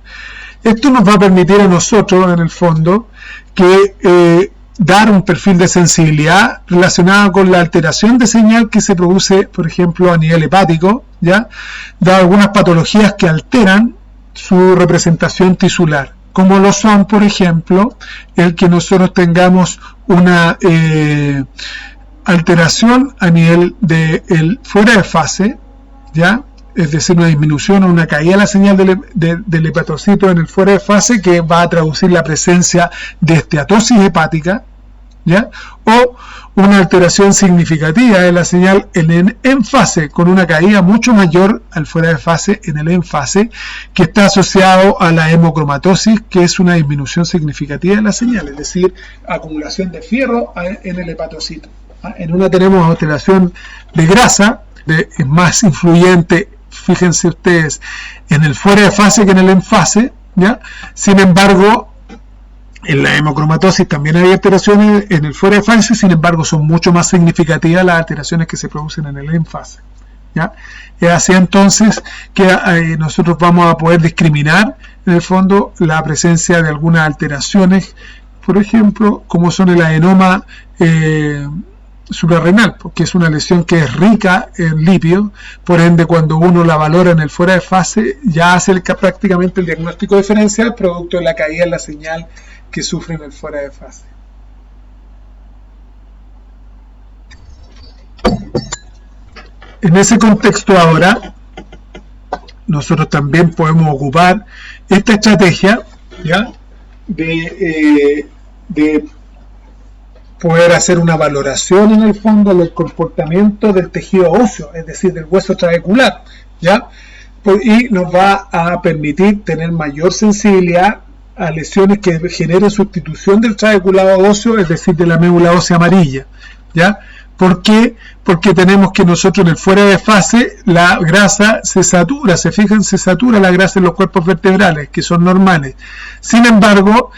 Esto nos va a permitir a nosotros, en el fondo, que dar un perfil de sensibilidad relacionado con la alteración de señal que se produce, por ejemplo, a nivel hepático, ¿ya? De algunas patologías que alteran su representación tisular, como lo son, por ejemplo, el que nosotros tengamos una alteración a nivel del fuera de fase, ¿ya? Es decir, una disminución o una caída de la señal del hepatocito en el fuera de fase, que va a traducir la presencia de esteatosis hepática, ¿ya? O una alteración significativa de la señal en fase, con una caída mucho mayor al fuera de fase en el en fase, que está asociado a la hemocromatosis, que es una disminución significativa de la señal, es decir, acumulación de fierro en el hepatocito. En una tenemos alteración de grasa, es más influyente, fíjense ustedes, en el fuera de fase que en el en fase, ¿ya? Sin embargo, en la hemocromatosis también hay alteraciones en el fuera de fase, sin embargo son mucho más significativas las alteraciones que se producen en el en fase, ¿ya? Es así entonces que nosotros vamos a poder discriminar en el fondo la presencia de algunas alteraciones, por ejemplo, como son el adenoma suprarrenal, porque es una lesión que es rica en lípidos, por ende cuando uno la valora en el fuera de fase ya hace prácticamente el diagnóstico diferencial producto de la caída en la señal que sufre en el fuera de fase. En ese contexto ahora nosotros también podemos ocupar esta estrategia, ¿ya? de poder hacer una valoración en el fondo del comportamiento del tejido óseo, es decir, del hueso trabecular, ¿ya? Y nos va a permitir tener mayor sensibilidad a lesiones que generen sustitución del trabeculado óseo, es decir, de la médula ósea amarilla, ¿ya? ¿Por qué? Porque tenemos que nosotros en el fuera de fase la grasa se satura, se fijan, se satura la grasa en los cuerpos vertebrales, que son normales. Sin embargo,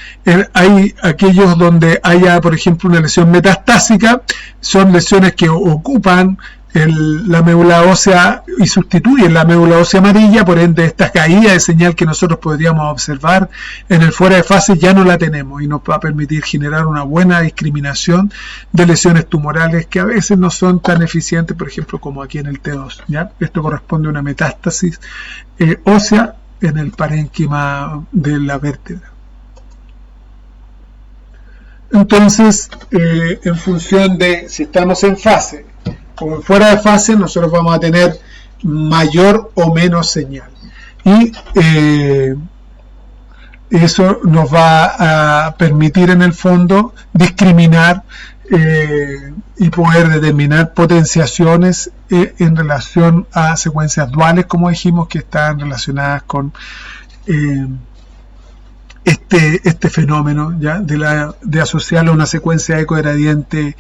hay aquellos donde haya, por ejemplo, una lesión metastásica, son lesiones que ocupan la médula ósea y sustituyen la médula ósea amarilla, por ende esta caída de señal que nosotros podríamos observar en el fuera de fase ya no la tenemos y nos va a permitir generar una buena discriminación de lesiones tumorales que a veces no son tan eficientes, por ejemplo, como aquí en el T2, ¿ya? Esto corresponde a una metástasis ósea en el parénquima de la vértebra. Entonces, en función de si estamos en fase como fuera de fase, nosotros vamos a tener mayor o menos señal. Y eso nos va a permitir en el fondo discriminar y poder determinar potenciaciones en relación a secuencias duales, como dijimos, que están relacionadas con este fenómeno, ¿ya? De asociarlo a una secuencia ecogradiente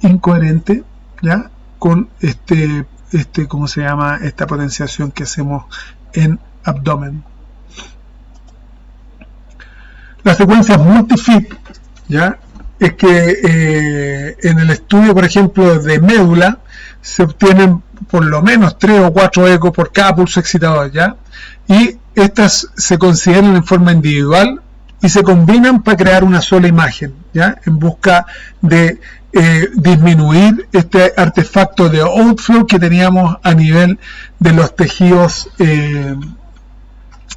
incoherente, ¿ya? Con ¿cómo se llama? Esta potenciación que hacemos en abdomen. Las secuencias multifit, ¿ya? Es que en el estudio, por ejemplo, de médula, se obtienen por lo menos 3 o 4 ecos por cada pulso excitador, ¿ya? Y estas se consideran en forma individual y se combinan para crear una sola imagen, ¿ya? En busca de disminuir este artefacto de outflow que teníamos a nivel de los tejidos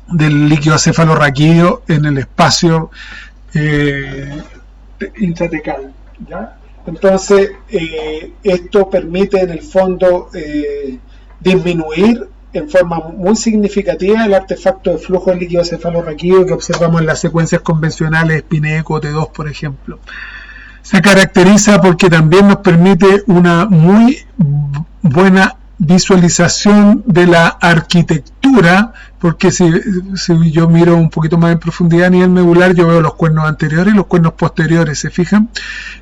del líquido cefalorraquídeo en el espacio intratecal, ¿ya? Entonces, esto permite en el fondo disminuir en forma muy significativa el artefacto de flujo de líquido cefalorraquídeo que observamos en las secuencias convencionales Spineco T2, por ejemplo. Se caracteriza porque también nos permite una muy buena visualización de la arquitectura, porque si yo miro un poquito más en profundidad a nivel medular, yo veo los cuernos anteriores y los cuernos posteriores, ¿se fijan?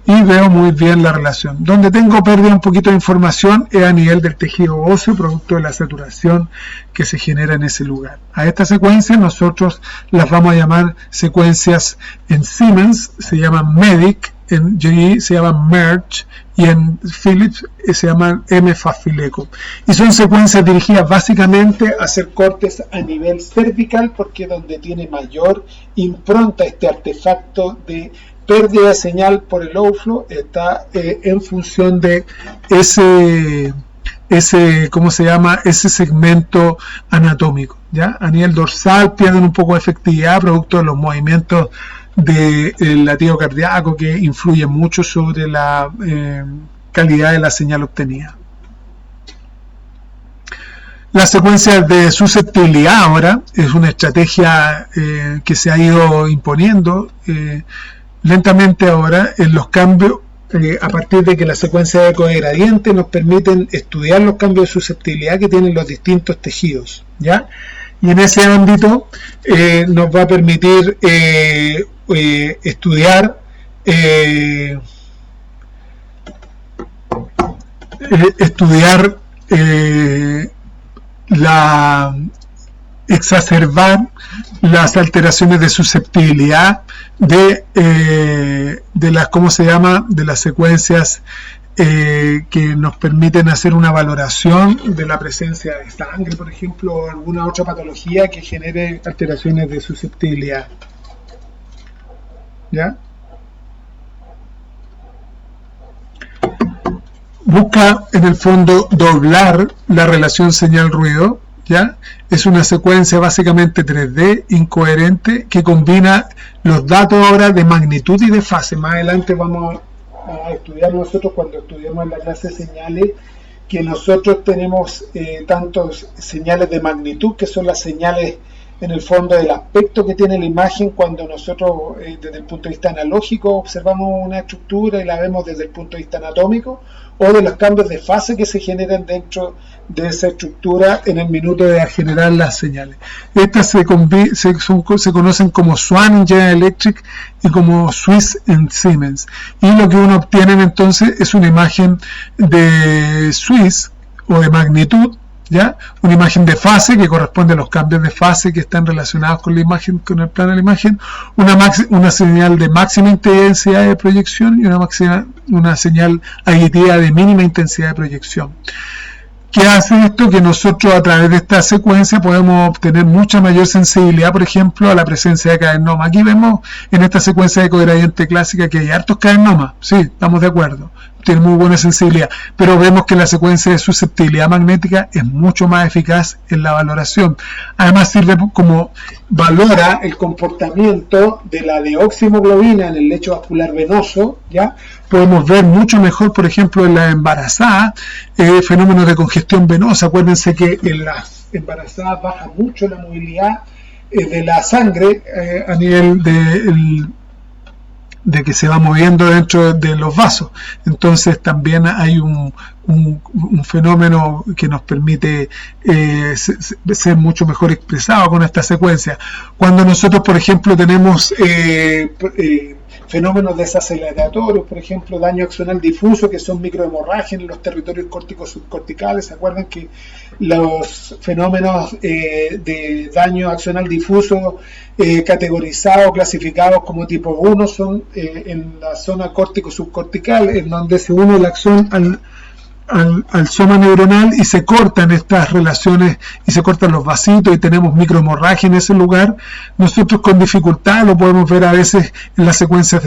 Y veo muy bien la relación. Donde tengo pérdida un poquito de información es a nivel del tejido óseo, producto de la saturación que se genera en ese lugar. A esta secuencia nosotros las vamos a llamar secuencias en Siemens, se llaman MEDIC, en GE se llama Merge y en Philips se llaman M-Faz-Fileco. Y son secuencias dirigidas básicamente a hacer cortes a nivel cervical, porque es donde tiene mayor impronta este artefacto de pérdida de señal por el outflow, está en función de ese ¿cómo se llama? Ese segmento anatómico, ¿ya? A nivel dorsal pierden un poco de efectividad producto de los movimientos del latido cardíaco, que influye mucho sobre la calidad de la señal obtenida. La secuencia de susceptibilidad ahora es una estrategia que se ha ido imponiendo lentamente ahora en los cambios, a partir de que la secuencia de eco de gradiente nos permiten estudiar los cambios de susceptibilidad que tienen los distintos tejidos, ¿ya? Y en ese ámbito nos va a permitir estudiar exacerbar las alteraciones de susceptibilidad de las, ¿cómo se llama?, de las secuencias que nos permiten hacer una valoración de la presencia de sangre, por ejemplo, o alguna otra patología que genere alteraciones de susceptibilidad. ¿Ya? Busca en el fondo doblar la relación señal-ruido, ¿ya? Es una secuencia básicamente 3D incoherente que combina los datos ahora de magnitud y de fase. Más adelante vamos a estudiar nosotros, cuando estudiemos en la clase de señales, que nosotros tenemos tantos señales de magnitud, que son las señales en el fondo del aspecto que tiene la imagen cuando nosotros desde el punto de vista analógico observamos una estructura y la vemos desde el punto de vista anatómico, o de los cambios de fase que se generan dentro de esa estructura en el minuto de generar las señales. Estas se conocen como Swan en General Electric y como Swiss en Siemens. Y lo que uno obtiene entonces es una imagen de Swiss o de magnitud, ¿ya? Una imagen de fase que corresponde a los cambios de fase que están relacionados con la imagen, con el plano de la imagen, una señal de máxima intensidad de proyección y una señal aditiva de mínima intensidad de proyección. ¿Qué hace esto? Que nosotros a través de esta secuencia podemos obtener mucha mayor sensibilidad, por ejemplo, a la presencia de cadenoma. Aquí vemos en esta secuencia de cogradiente clásica que hay hartos cadenomas, sí, estamos de acuerdo, tiene muy buena sensibilidad, pero vemos que la secuencia de susceptibilidad magnética es mucho más eficaz en la valoración. Además sirve como valora el comportamiento de la deoximoglobina en el lecho vascular venoso, ¿ya? Podemos ver mucho mejor, por ejemplo, en la embarazada, fenómenos de congestión venosa. Acuérdense que en las embarazadas baja mucho la movilidad de la sangre a nivel de que se va moviendo dentro de los vasos. Entonces también hay un fenómeno que nos permite ser mucho mejor expresado con esta secuencia. Cuando nosotros, por ejemplo, tenemos fenómenos desaceleratorios, por ejemplo, daño axonal difuso, que son microhemorragias en los territorios córticos subcorticales. ¿Se acuerdan que los fenómenos de daño axonal difuso categorizados, clasificados como tipo 1 son en la zona córtico subcortical, en donde se une el axón al soma neuronal y se cortan estas relaciones y se cortan los vasitos y tenemos microhemorragia en ese lugar? Nosotros con dificultad lo podemos ver a veces en las secuencias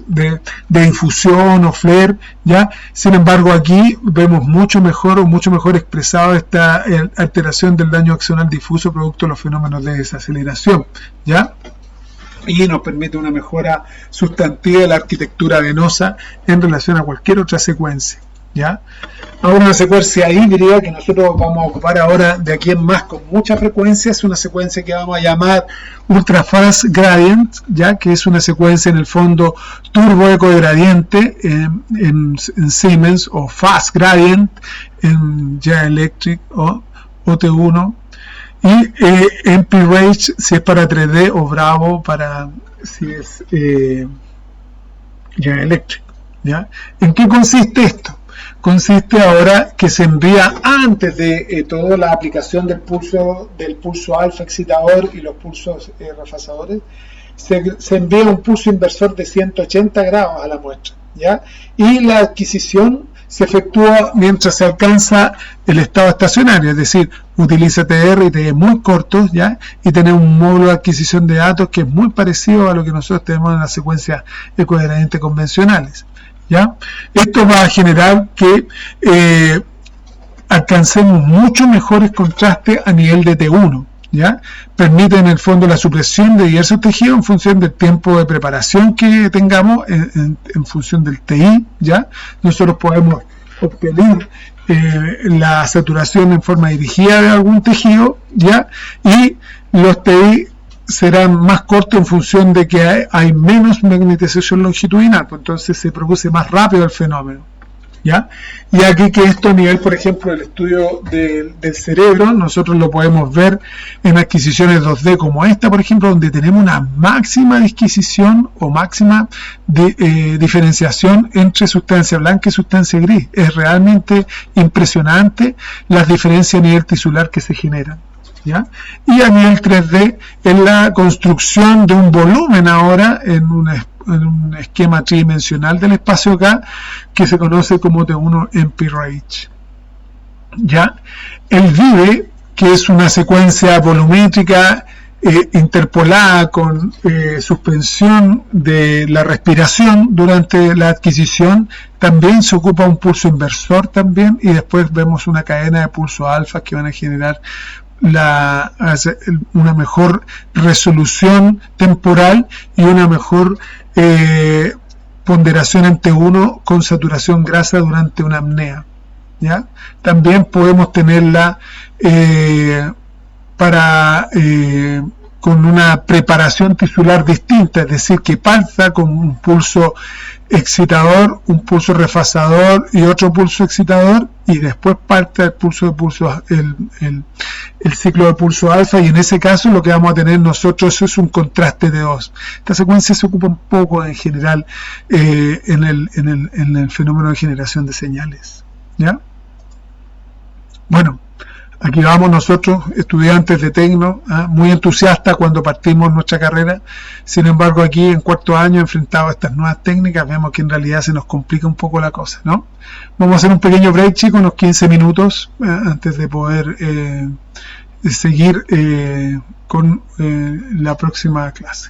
de infusión o flare, ¿ya? Sin embargo, aquí vemos mucho mejor expresado esta alteración del daño axonal difuso producto de los fenómenos de desaceleración, ¿ya? Y nos permite una mejora sustantiva de la arquitectura venosa en relación a cualquier otra secuencia, ¿ya? Ahora una secuencia híbrida que nosotros vamos a ocupar ahora de aquí en más con mucha frecuencia es una secuencia que vamos a llamar Ultra Fast Gradient, ya que es una secuencia en el fondo turbo eco de gradiente en Siemens, o Fast Gradient en General Electric o OT1, y MP-Range si es para 3D o Bravo para si es General Electric, ¿ya? ¿En qué consiste esto? consiste ahora que se envía antes de toda la aplicación del pulso alfa excitador y los pulsos refasadores, se envía un pulso inversor de 180 grados a la muestra, ¿ya? Y la adquisición se efectúa mientras se alcanza el estado estacionario, es decir, utiliza TR y TE muy cortos, ¿ya? Y tiene un módulo de adquisición de datos que es muy parecido a lo que nosotros tenemos en las secuencias ecoherentes convencionales, ¿ya? Esto va a generar que alcancemos mucho mejores contrastes a nivel de T1, ¿ya? Permite en el fondo la supresión de diversos tejidos en función del tiempo de preparación que tengamos, en función del TI, ¿ya? Nosotros podemos obtener la saturación en forma dirigida de algún tejido, ¿ya? Y los TI serán más cortos en función de que hay menos magnetización longitudinal, pues entonces se produce más rápido el fenómeno, ¿ya? Y aquí que esto a nivel, por ejemplo, del estudio del cerebro, nosotros lo podemos ver en adquisiciones 2D como esta, por ejemplo, donde tenemos una máxima disquisición o máxima diferenciación entre sustancia blanca y sustancia gris. Es realmente impresionante las diferencias a nivel tisular que se generan, ¿ya? Y a nivel 3D es la construcción de un volumen ahora en un esquema tridimensional del espacio K que se conoce como T1 MP-RAGE, ¿ya? El VIVE, que es una secuencia volumétrica interpolada con suspensión de la respiración durante la adquisición, también se ocupa un pulso inversor también, y después vemos una cadena de pulso alfa que van a generar una mejor resolución temporal y una mejor ponderación en T1 con saturación grasa durante una apnea, ¿ya? También podemos tenerla con una preparación tisular distinta, es decir, que parta con un pulso excitador, un pulso refasador y otro pulso excitador, y después parte el ciclo de pulso alfa, y en ese caso lo que vamos a tener nosotros es un contraste de dos. Esta secuencia se ocupa un poco en general en el fenómeno de generación de señales, ¿ya? Bueno, aquí vamos nosotros, estudiantes de Tecno, muy entusiastas cuando partimos nuestra carrera. Sin embargo, aquí en cuarto año, enfrentado a estas nuevas técnicas, vemos que en realidad se nos complica un poco la cosa, ¿no? Vamos a hacer un pequeño break, chicos, unos 15 minutos, antes de poder seguir con la próxima clase.